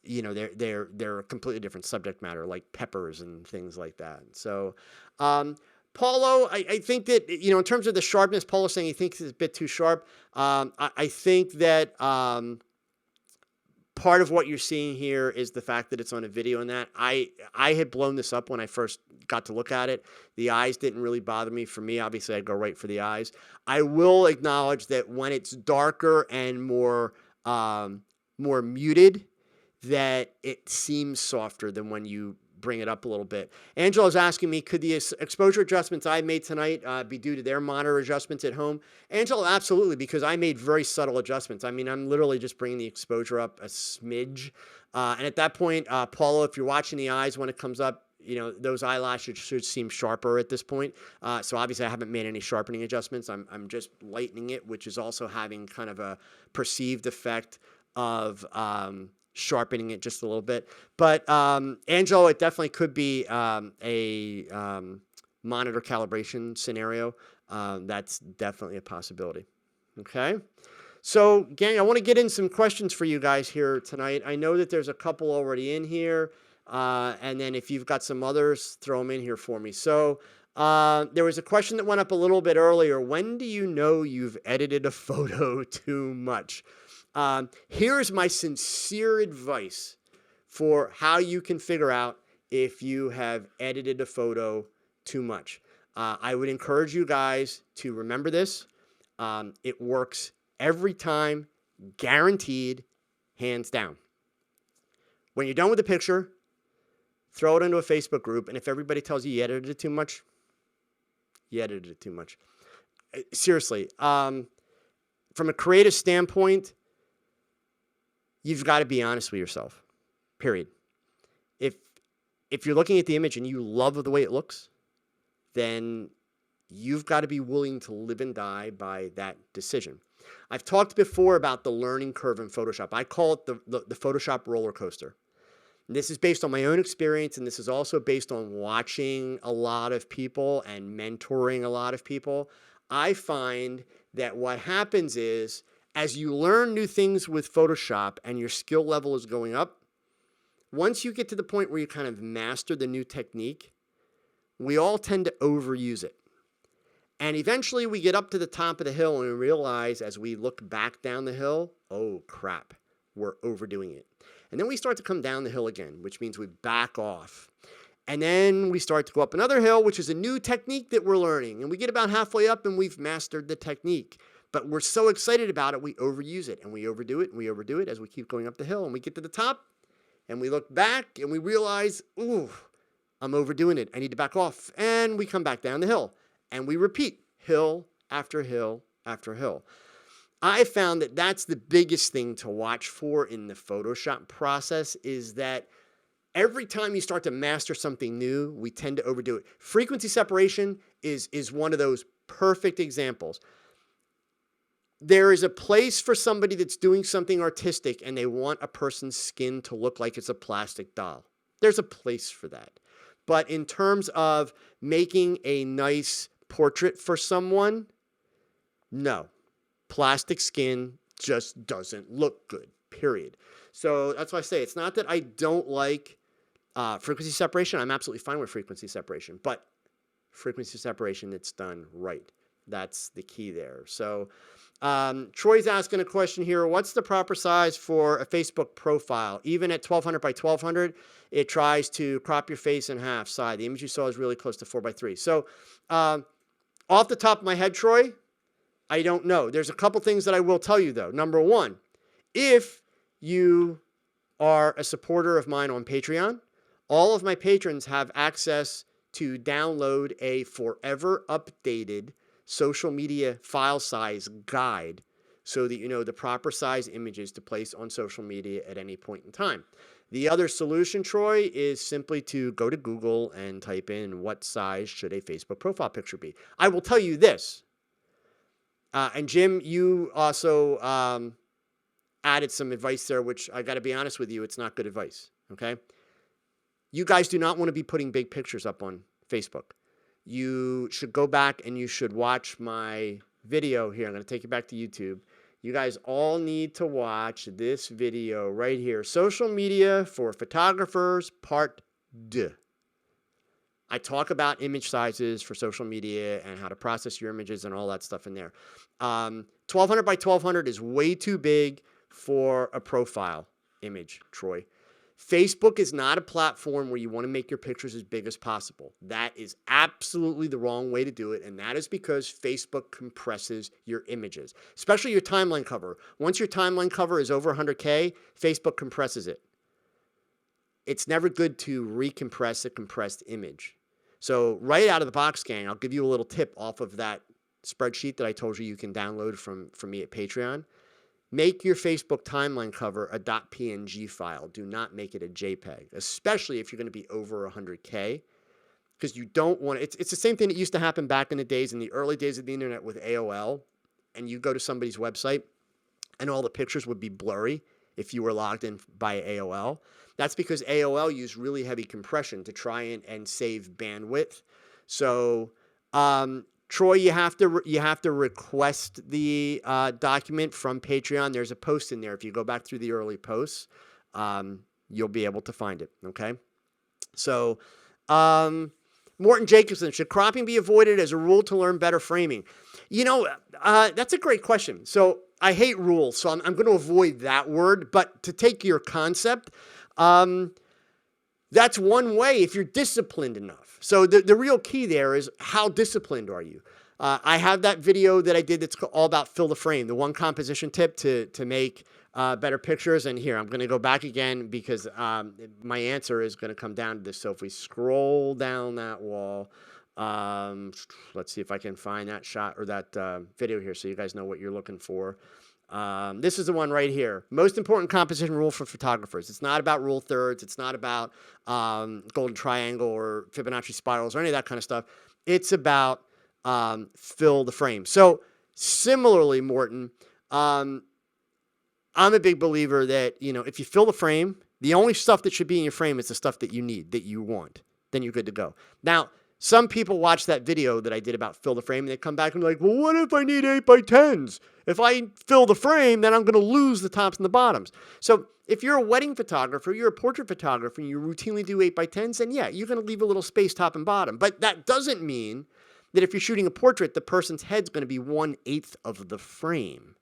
you know, they're a completely different subject matter, like peppers and things like that. So, Paulo, I think that, you know, in terms of the sharpness, Paulo's saying he thinks it's a bit too sharp. I think that part of what you're seeing here is the fact that it's on a video and that. I had blown this up when I first got to look at it. The eyes didn't really bother me. For me, obviously, I'd go right for the eyes. I will acknowledge that when it's darker and more muted, that it seems softer than when you bring it up a little bit. Angela's asking me, could the exposure adjustments I made tonight be due to their monitor adjustments at home? Angela, absolutely, because I made very subtle adjustments. I mean, I'm literally just bringing the exposure up a smidge. And at that point, Paula, if you're watching the eyes when it comes up, those eyelashes should seem sharper at this point. So obviously I haven't made any sharpening adjustments. I'm just lightening it, which is also having kind of a perceived effect of sharpening it just a little bit. But Angelo, it definitely could be a monitor calibration scenario. That's definitely a possibility. Okay. So gang, I want to get in some questions for you guys here tonight. I know that there's a couple already in here. And then if you've got some others, throw them in here for me. So there was a question that went up a little bit earlier. When do you know you've edited a photo too much? Here's my sincere advice for how you can figure out if you have edited a photo too much. I would encourage you guys to remember this. It works every time, guaranteed, hands down. When you're done with the picture, throw it into a Facebook group, and if everybody tells you edited it too much, you edited it too much. Seriously, from a creative standpoint, you've got to be honest with yourself, period. If you're looking at the image and you love the way it looks, then you've got to be willing to live and die by that decision. I've talked before about the learning curve in Photoshop. I call it the Photoshop roller coaster. And this is based on my own experience, and this is also based on watching a lot of people and mentoring a lot of people. I find that what happens is, as you learn new things with Photoshop and your skill level is going up, once you get to the point where you kind of master the new technique, we all tend to overuse it. And eventually we get up to the top of the hill and we realize as we look back down the hill, oh crap, we're overdoing it. And then we start to come down the hill again, which means we back off. And then we start to go up another hill, which is a new technique that we're learning. And we get about halfway up and we've mastered the technique. But we're so excited about it, we overuse it and we overdo it and we overdo it as we keep going up the hill. And we get to the top and we look back and we realize, ooh, I'm overdoing it. I need to back off. And we come back down the hill and we repeat hill after hill after hill. I found that that's the biggest thing to watch for in the Photoshop process is that every time you start to master something new, we tend to overdo it. Frequency separation is one of those perfect examples. There is a place for somebody that's doing something artistic and they want a person's skin to look like it's a plastic doll. There's a place for that. But in terms of making a nice portrait for someone, no. Plastic skin just doesn't look good, period. So that's why I say it's not that I don't like frequency separation. I'm absolutely fine with frequency separation, but frequency separation that's done right. That's the key there. So Troy's asking a question here. What's the proper size for a Facebook profile? Even at 1200 by 1200, it tries to crop your face in half side. The image you saw is really close to 4:3. So off the top of my head, Troy, I don't know. There's a couple things that I will tell you, though. Number one, if you are a supporter of mine on Patreon, all of my patrons have access to download a forever updated social media file size guide so that you know the proper size images to place on social media at any point in time. The other solution, Troy, is simply to go to Google and type in what size should a Facebook profile picture be. I will tell you this. And Jim, you also added some advice there, which I got to be honest with you, it's not good advice, okay? You guys do not want to be putting big pictures up on Facebook. You should go back and you should watch my video here. I'm going to take you back to YouTube. You guys all need to watch this video right here. Social Media for Photographers, Part 2. I talk about image sizes for social media and how to process your images and all that stuff in there. 1200 by 1200 is way too big for a profile. image, Troy. Facebook is not a platform where you want to make your pictures as big as possible. That is absolutely the wrong way to do it, and that is because Facebook compresses your images, especially your timeline cover. Once your timeline cover is over 100K, Facebook compresses it. It's never good to recompress a compressed image. So right out of the box, gang, I'll give you a little tip off of that spreadsheet that I told you can download from me at Patreon. Make your Facebook timeline cover a .png file. Do not make it a JPEG, especially if you're going to be over 100K, because you don't want it. It's the same thing that used to happen back in the days, in the early days of the internet with AOL, and you go to somebody's website and all the pictures would be blurry if you were logged in by AOL. That's because AOL used really heavy compression to try and save bandwidth. So, Troy, you have to request the document from Patreon. There's a post in there. If you go back through the early posts, you'll be able to find it. Okay. So, Morton Jacobson, should cropping be avoided as a rule to learn better framing? That's a great question. So I hate rules, so I'm going to avoid that word. But to take your concept, that's one way if you're disciplined enough. So the real key there is, how disciplined are you? I have that video that I did that's all about fill the frame, the one composition tip to make better pictures. And here, I'm going to go back again because my answer is going to come down to this. So if we scroll down that wall, let's see if I can find that shot or that video here so you guys know what you're looking for. This is the one right here. Most important composition rule for photographers. It's not about rule thirds. It's not about golden triangle or Fibonacci spirals or any of that kind of stuff. It's about fill the frame. So similarly, Morton, I'm a big believer that, if you fill the frame, the only stuff that should be in your frame is the stuff that you need, that you want. Then you're good to go. Now, some people watch that video that I did about fill the frame and they come back and be like, well, what if I need 8x10s? If I fill the frame, then I'm going to lose the tops and the bottoms. So if you're a wedding photographer, you're a portrait photographer, and you routinely do 8x10s, then yeah, you're going to leave a little space top and bottom. But that doesn't mean that if you're shooting a portrait, the person's head's going to be 1/8 of the frame.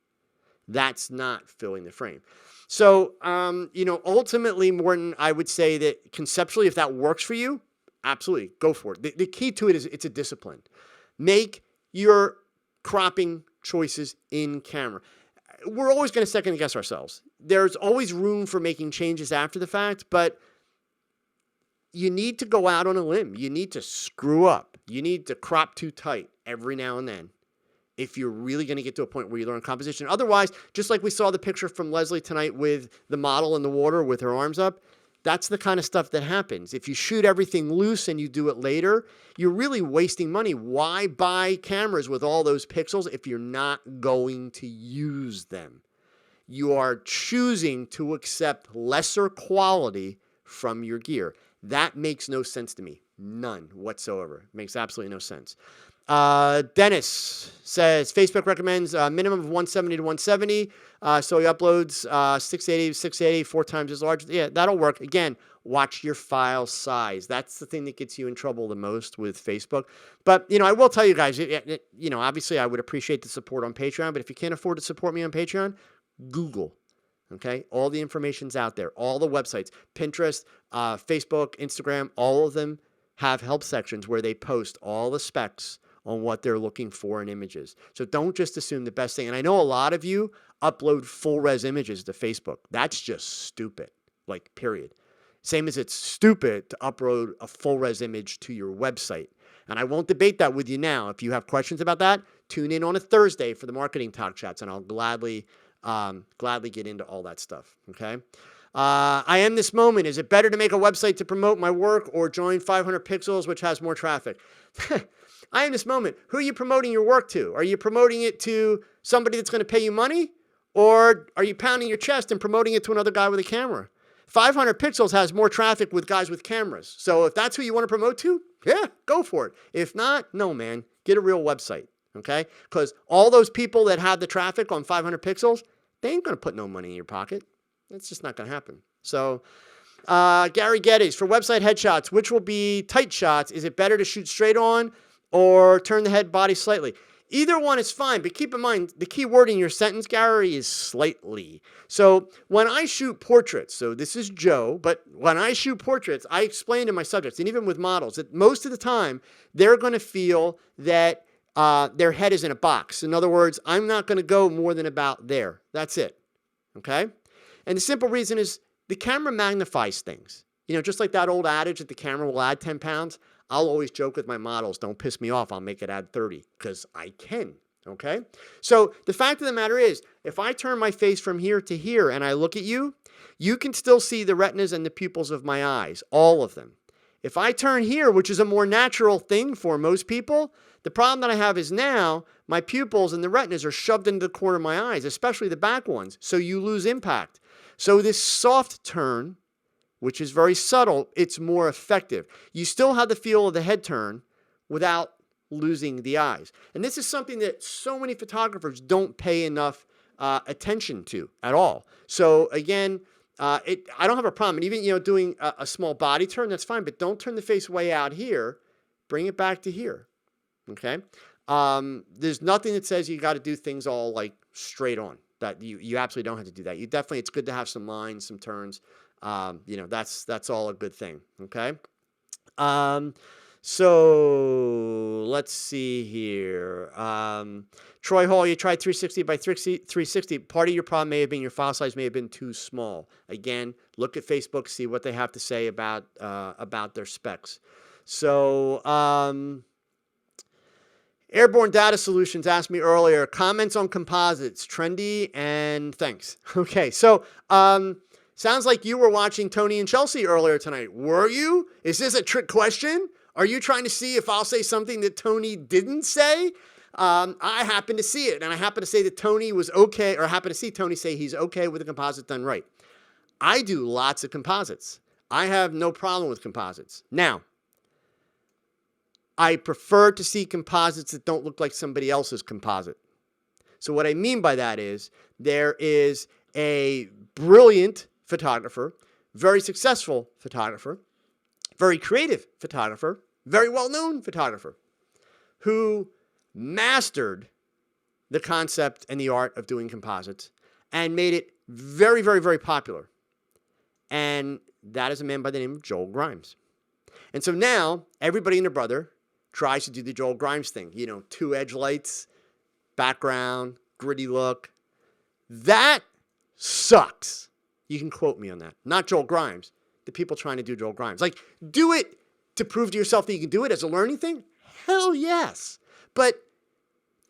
That's not filling the frame. So, ultimately, Morton, I would say that conceptually, if that works for you, absolutely, go for it. The key to it is it's a discipline. Make your cropping choices in camera. We're always going to second guess ourselves. There's always room for making changes after the fact, but you need to go out on a limb. You need to screw up. You need to crop too tight every now and then if you're really going to get to a point where you learn composition. Otherwise, just like we saw the picture from Leslie tonight with the model in the water with her arms up, that's the kind of stuff that happens. If you shoot everything loose and you do it later, you're really wasting money. Why buy cameras with all those pixels if you're not going to use them? You are choosing to accept lesser quality from your gear. That makes no sense to me. None whatsoever. Makes absolutely no sense. Dennis says Facebook recommends a minimum of 170 to 170. So he uploads 680 to 680, 4 times as large. Yeah, that'll work. Again, watch your file size. That's the thing that gets you in trouble the most with Facebook. But, I will tell you guys, obviously I would appreciate the support on Patreon, but if you can't afford to support me on Patreon, Google. Okay? All the information's out there. All the websites, Pinterest, Facebook, Instagram, all of them have help sections where they post all the specs on what they're looking for in images. So don't just assume the best thing. And I know a lot of you upload full res images to Facebook. That's just stupid, period. Same as it's stupid to upload a full res image to your website. And I won't debate that with you now. If you have questions about that, tune in on a Thursday for the marketing talk chats, and I'll gladly get into all that stuff. Okay. I am this moment. Is it better to make a website to promote my work or join 500 Pixels, which has more traffic? I am this moment. Who are you promoting your work to? Are you promoting it to somebody that's going to pay you money? Or are you pounding your chest and promoting it to another guy with a camera? 500 Pixels has more traffic with guys with cameras. So if that's who you want to promote to, yeah, go for it. If not, no, man, get a real website. Okay? Because all those people that have the traffic on 500 Pixels, they ain't going to put no money in your pocket. That's just not going to happen. So, Gary Geddes, for website headshots, which will be tight shots? Is it better to shoot straight on or turn the head body slightly? Either one is fine, but keep in mind, the key word in your sentence, Gary, is slightly. So when I shoot portraits, so this is Joe, but when I shoot portraits, I explain to my subjects, and even with models, that most of the time, they're going to feel that their head is in a box. In other words, I'm not going to go more than about there. That's it. Okay? And the simple reason is the camera magnifies things. Just like that old adage that the camera will add 10 pounds, I'll always joke with my models, don't piss me off, I'll make it add 30, because I can, okay? So the fact of the matter is, if I turn my face from here to here and I look at you, you can still see the retinas and the pupils of my eyes, all of them. If I turn here, which is a more natural thing for most people, the problem that I have is now my pupils and the retinas are shoved into the corner of my eyes, especially the back ones, so you lose impact. So this soft turn, which is very subtle, it's more effective. You still have the feel of the head turn without losing the eyes. And this is something that so many photographers don't pay enough attention to at all. So again, I don't have a problem. And even doing a small body turn, that's fine, but don't turn the face way out here. Bring it back to here. Okay? There's nothing that says you got to do things all like straight on. That you absolutely don't have to do that. It's good to have some lines, some turns. That's all a good thing. Okay. So let's see here. Troy Hall, you tried 360 by 360. Part of your problem may have been your file size may have been too small. Again, look at Facebook, see what they have to say about their specs. So, Airborne Data Solutions asked me earlier, comments on composites, trendy, and thanks. Okay. So, sounds like you were watching Tony and Chelsea earlier tonight. Were you? Is this a trick question? Are you trying to see if I'll say something that Tony didn't say? I happen to see it, and I happen to say that Tony was okay, or happen to see Tony say he's okay with the composite done right. I do lots of composites. I have no problem with composites. Now, I prefer to see composites that don't look like somebody else's composite. So what I mean by that is there is a brilliant photographer, very successful photographer, very creative photographer, very well-known photographer who mastered the concept and the art of doing composites and made it very, very, very popular. And that is a man by the name of Joel Grimes. And so now everybody and their brother tries to do the Joel Grimes thing. 2 edge lights, background, gritty look. That sucks. You can quote me on that. Not Joel Grimes. The people trying to do Joel Grimes. Like, do it to prove to yourself that you can do it as a learning thing? Hell yes. But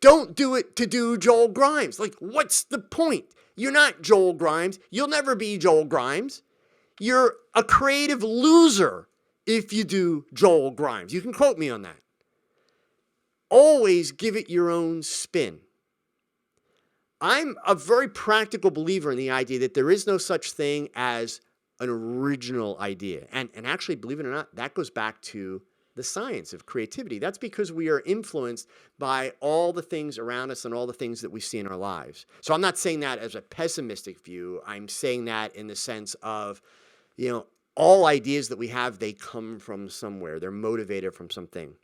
don't do it to do Joel Grimes. Like, what's the point? You're not Joel Grimes. You'll never be Joel Grimes. You're a creative loser if you do Joel Grimes. You can quote me on that. Always give it your own spin. I'm a very practical believer in the idea that there is no such thing as an original idea. And actually, believe it or not, that goes back to the science of creativity. That's because we are influenced by all the things around us and all the things that we see in our lives. So I'm not saying that as a pessimistic view. I'm saying that in the sense of, all ideas that we have, they come from somewhere. They're motivated from something.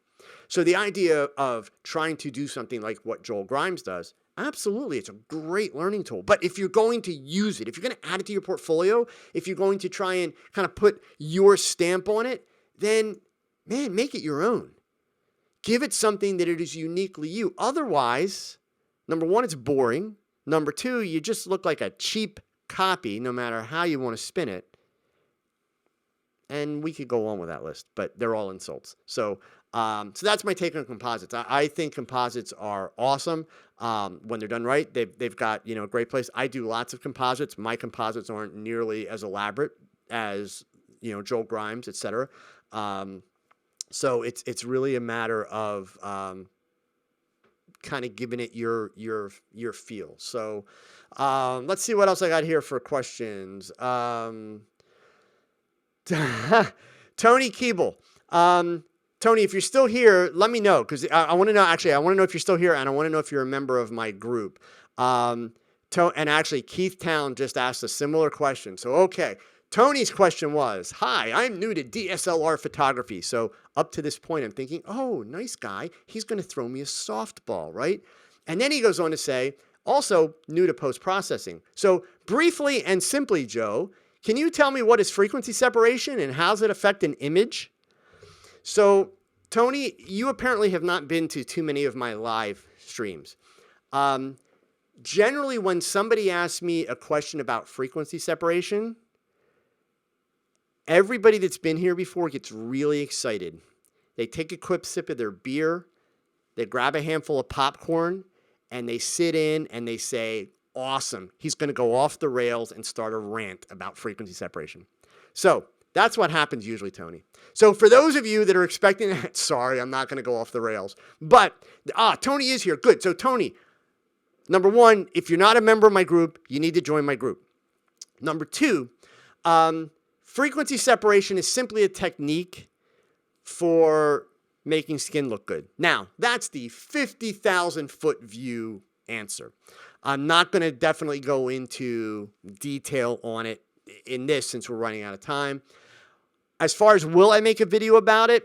So the idea of trying to do something like what Joel Grimes does, absolutely, it's a great learning tool. But if you're going to use it, if you're going to add it to your portfolio, if you're going to try and kind of put your stamp on it, then, man, make it your own. Give it something that it is uniquely you. Otherwise, number one, it's boring. Number two, you just look like a cheap copy, no matter how you want to spin it. And we could go on with that list, but they're all insults. So that's my take on composites. I think composites are awesome when they're done right. They've got a great place. I do lots of composites. My composites aren't nearly as elaborate as Joel Grimes, etc. So it's really a matter of kind of giving it your feel. So let's see what else I got here for questions. Tony Keeble. Tony, if you're still here, let me know, because I want to know. Actually, I want to know if you're still here, and I want to know if you're a member of my group. And actually, Keith Town just asked a similar question. So, okay, Tony's question was, hi, I'm new to DSLR photography. So up to this point, I'm thinking, oh, nice guy. He's going to throw me a softball, right? And then he goes on to say, also new to post-processing. So briefly and simply, Joe, can you tell me what is frequency separation and how does it affect an image? So Tony, you apparently have not been to too many of my live streams. Generally, when somebody asks me a question about frequency separation, everybody that's been here before gets really excited. They take a quick sip of their beer, they grab a handful of popcorn, and they sit in and they say, awesome, he's going to go off the rails and start a rant about frequency separation. So that's what happens usually, Tony. So for those of you that are expecting that, sorry, I'm not going to go off the rails. But, Tony is here. Good. So Tony, number one, if you're not a member of my group, you need to join my group. Number two, frequency separation is simply a technique for making skin look good. Now, that's the 50,000 foot view answer. I'm not going to definitely go into detail on it in this since we're running out of time. As far as will I make a video about it,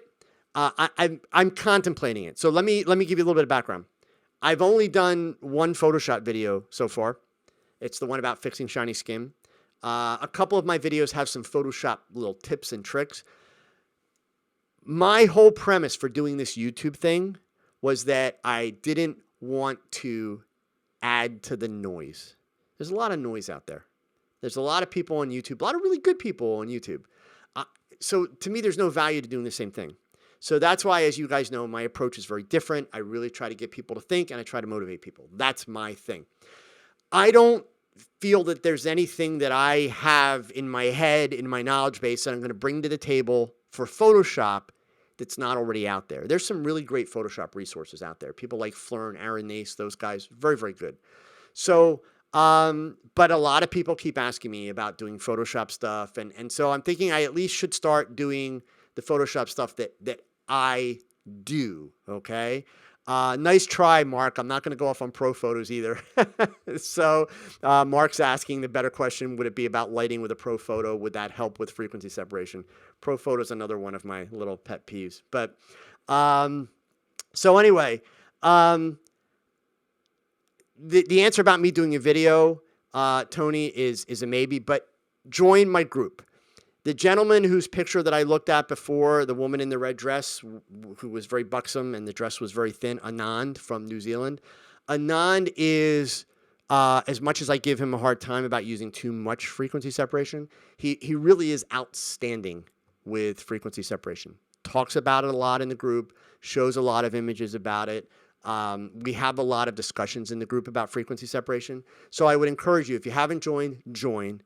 I'm contemplating it. So let me give you a little bit of background. I've only done one Photoshop video so far. It's the one about fixing shiny skin. A couple of my videos have some Photoshop little tips and tricks. My whole premise for doing this YouTube thing was that I didn't want to add to the noise. There's a lot of noise out there. There's a lot of people on YouTube, a lot of really good people on YouTube. So to me, there's no value to doing the same thing. So that's why, as you guys know, my approach is very different. I really try to get people to think and I try to motivate people. That's my thing. I don't feel that there's anything that I have in my head, in my knowledge base that I'm going to bring to the table for Photoshop that's not already out there. There's some really great Photoshop resources out there. People like Fleur, Aaron Nace, those guys, very, very good. So, but a lot of people keep asking me about doing Photoshop stuff. And so I'm thinking I at least should start doing the Photoshop stuff that I do, okay? Nice try, Mark. I'm not going to go off on pro photos either. So Mark's asking the better question, would it be about lighting with a pro photo? Would that help with frequency separation? Pro photo is another one of my little pet peeves. But so anyway, the answer about me doing a video, Tony, is a maybe, but join my group. The gentleman whose picture that I looked at before, the woman in the red dress, who was very buxom and the dress was very thin, Anand from New Zealand. Anand is, as much as I give him a hard time about using too much frequency separation, he really is outstanding with frequency separation. Talks about it a lot in the group, shows a lot of images about it. We have a lot of discussions in the group about frequency separation. So I would encourage you, if you haven't joined, join.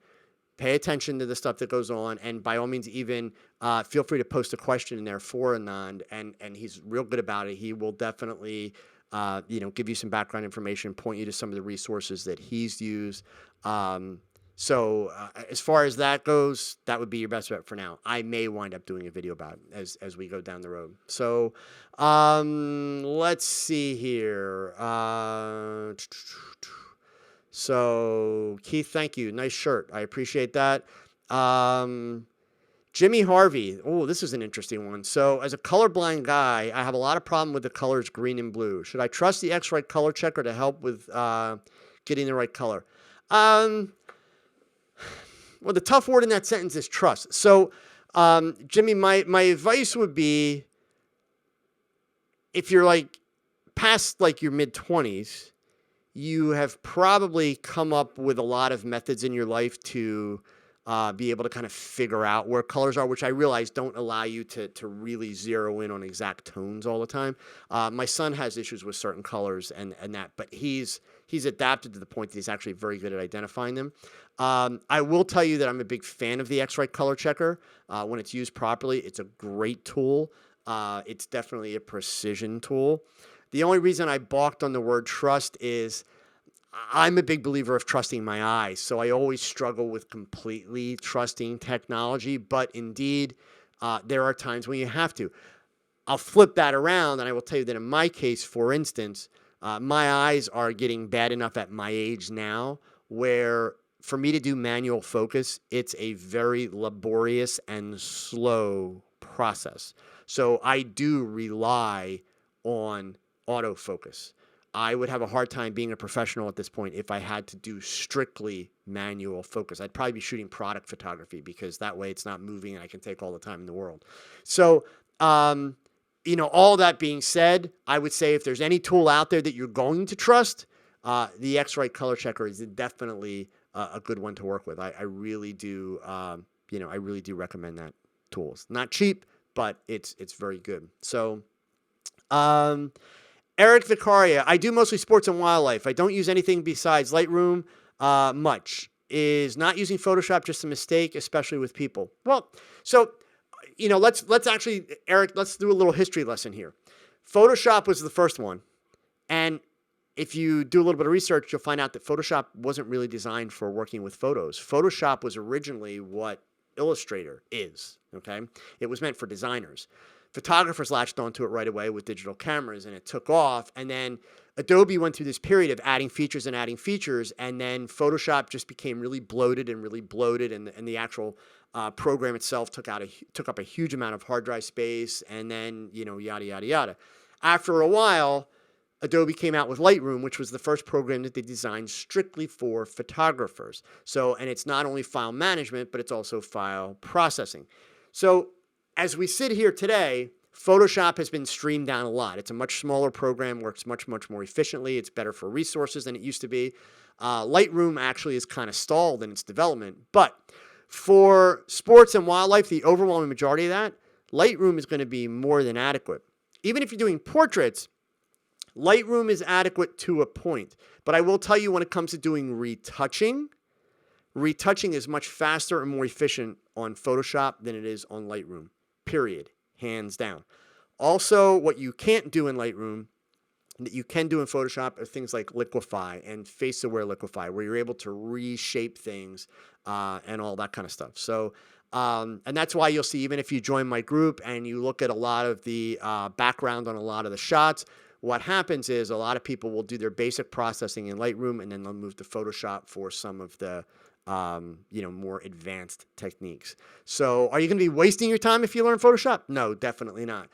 Pay attention to the stuff that goes on, and by all means, even feel free to post a question in there for Anand, and he's real good about it. He will definitely, give you some background information, point you to some of the resources that he's used. So as far as that goes, that would be your best bet for now. I may wind up doing a video about it as we go down the road. So let's see here. So, Keith, thank you. Nice shirt. I appreciate that. Jimmy Harvey. Oh, this is an interesting one. So, as a colorblind guy, I have a lot of problem with the colors green and blue. Should I trust the X-Rite color checker to help with getting the right color? Well, the tough word in that sentence is trust. So, Jimmy, my advice would be, if you're like past like your mid-20s, you have probably come up with a lot of methods in your life to be able to kind of figure out where colors are, which I realize don't allow you to really zero in on exact tones all the time. My son has issues with certain colors and that, but he's adapted to the point that he's actually very good at identifying them. I will tell you that I'm a big fan of the X-Rite color checker. When it's used properly, it's a great tool. It's definitely a precision tool. The only reason I balked on the word trust is I'm a big believer of trusting my eyes. So I always struggle with completely trusting technology. But indeed, there are times when you have to. I'll flip that around and I will tell you that in my case, for instance, my eyes are getting bad enough at my age now where for me to do manual focus, it's a very laborious and slow process. So I do rely on autofocus. I would have a hard time being a professional at this point if I had to do strictly manual focus. I'd probably be shooting product photography because that way it's not moving and I can take all the time in the world. So, all that being said, I would say if there's any tool out there that you're going to trust, the X-Rite color checker is definitely a good one to work with. I really do, I really do recommend that tool. It's not cheap, but it's very good. So, Eric Vicaria, I do mostly sports and wildlife. I don't use anything besides Lightroom much. Is not using Photoshop just a mistake, especially with people? Well, so, let's actually, Eric, let's do a little history lesson here. Photoshop was the first one. And if you do a little bit of research, you'll find out that Photoshop wasn't really designed for working with photos. Photoshop was originally what Illustrator is, okay? It was meant for designers. Photographers latched onto it right away with digital cameras, and it took off. And then Adobe went through this period of adding features, and then Photoshop just became really bloated, and the actual program itself took up a huge amount of hard drive space, and then, yada, yada, yada. After a while, Adobe came out with Lightroom, which was the first program that they designed strictly for photographers. So, and it's not only file management, but it's also file processing. So, as we sit here today, Photoshop has been streamed down a lot. It's a much smaller program, works much, much more efficiently. It's better for resources than it used to be. Lightroom actually is kind of stalled in its development. But for sports and wildlife, the overwhelming majority of that, Lightroom is going to be more than adequate. Even if you're doing portraits, Lightroom is adequate to a point. But I will tell you, when it comes to doing retouching is much faster and more efficient on Photoshop than it is on Lightroom. Period. Hands down. Also, what you can't do in Lightroom that you can do in Photoshop are things like liquify and face-aware liquify, where you're able to reshape things and all that kind of stuff. So, and that's why you'll see, even if you join my group and you look at a lot of the background on a lot of the shots, what happens is a lot of people will do their basic processing in Lightroom, and then they'll move to Photoshop for some of the more advanced techniques. So are you going to be wasting your time if you learn Photoshop? No, definitely not.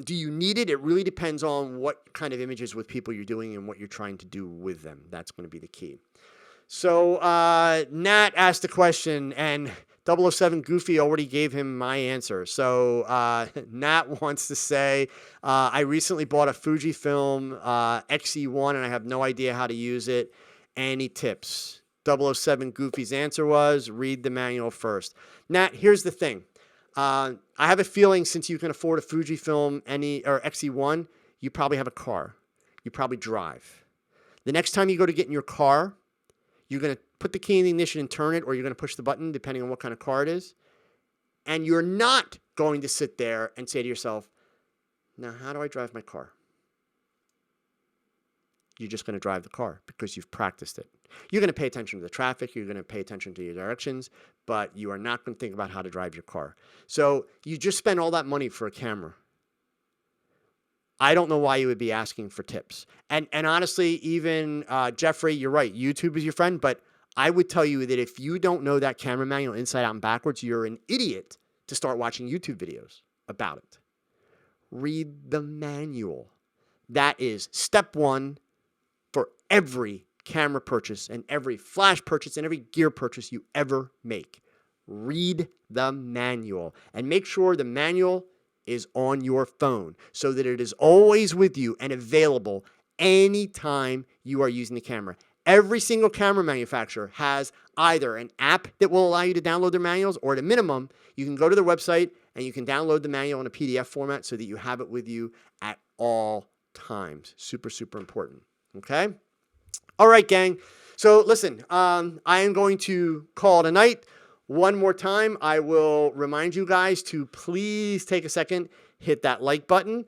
Do you need it? It really depends on what kind of images with people you're doing and what you're trying to do with them. That's going to be the key. So Nat asked a question, and 007 Goofy already gave him my answer. So Nat wants to say, I recently bought a Fujifilm XE1, and I have no idea how to use it. Any tips? 007 Goofy's answer was, read the manual first. Nat, here's the thing. I have a feeling, since you can afford a Fujifilm XE1, you probably have a car. You probably drive. The next time you go to get in your car, you're going to put the key in the ignition and turn it, or you're going to push the button, depending on what kind of car it is. And you're not going to sit there and say to yourself, now, how do I drive my car? You're just going to drive the car because you've practiced it. You're going to pay attention to the traffic. You're going to pay attention to your directions, but you are not going to think about how to drive your car. So you just spend all that money for a camera. I don't know why you would be asking for tips. And honestly, even Jeffrey, you're right. YouTube is your friend, but I would tell you that if you don't know that camera manual inside out and backwards, you're an idiot to start watching YouTube videos about it. Read the manual. That is step one for every camera purchase and every flash purchase and every gear purchase you ever make. Read the manual and make sure the manual is on your phone so that it is always with you and available anytime you are using the camera. Every single camera manufacturer has either an app that will allow you to download their manuals, or at a minimum, you can go to their website and you can download the manual in a PDF format so that you have it with you at all times. Super, super important. Okay? All right, gang. So listen, I am going to call it a night. One more time, I will remind you guys to please take a second, hit that like button,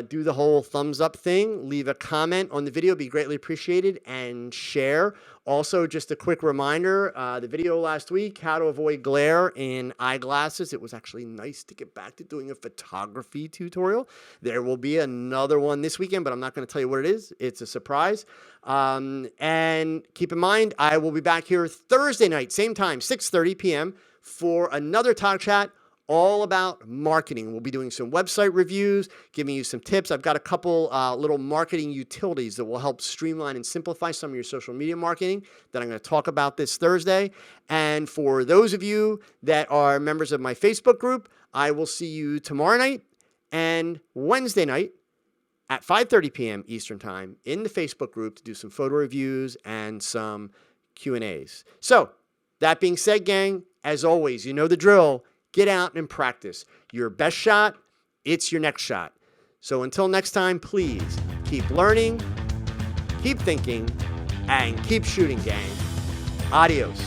do the whole thumbs up thing, leave a comment on the video, be greatly appreciated, and share. Also, just a quick reminder, the video last week, how to avoid glare in eyeglasses. It was actually nice to get back to doing a photography tutorial. There will be another one this weekend, but I'm not going to tell you what it is. It's a surprise. And keep in mind, I will be back here Thursday night, same time, 6:30 p.m. for another TogChat all about marketing. We'll be doing some website reviews, giving you some tips. I've got a couple little marketing utilities that will help streamline and simplify some of your social media marketing that I'm going to talk about this Thursday. And for those of you that are members of my Facebook group, I will see you tomorrow night and Wednesday night at 5:30 p.m. Eastern Time in the Facebook group to do some photo reviews and some Q&As. So that being said, gang, as always, you know the drill. Get out and practice. Your best shot, it's your next shot. So until next time, please keep learning, keep thinking, and keep shooting, gang. Adios.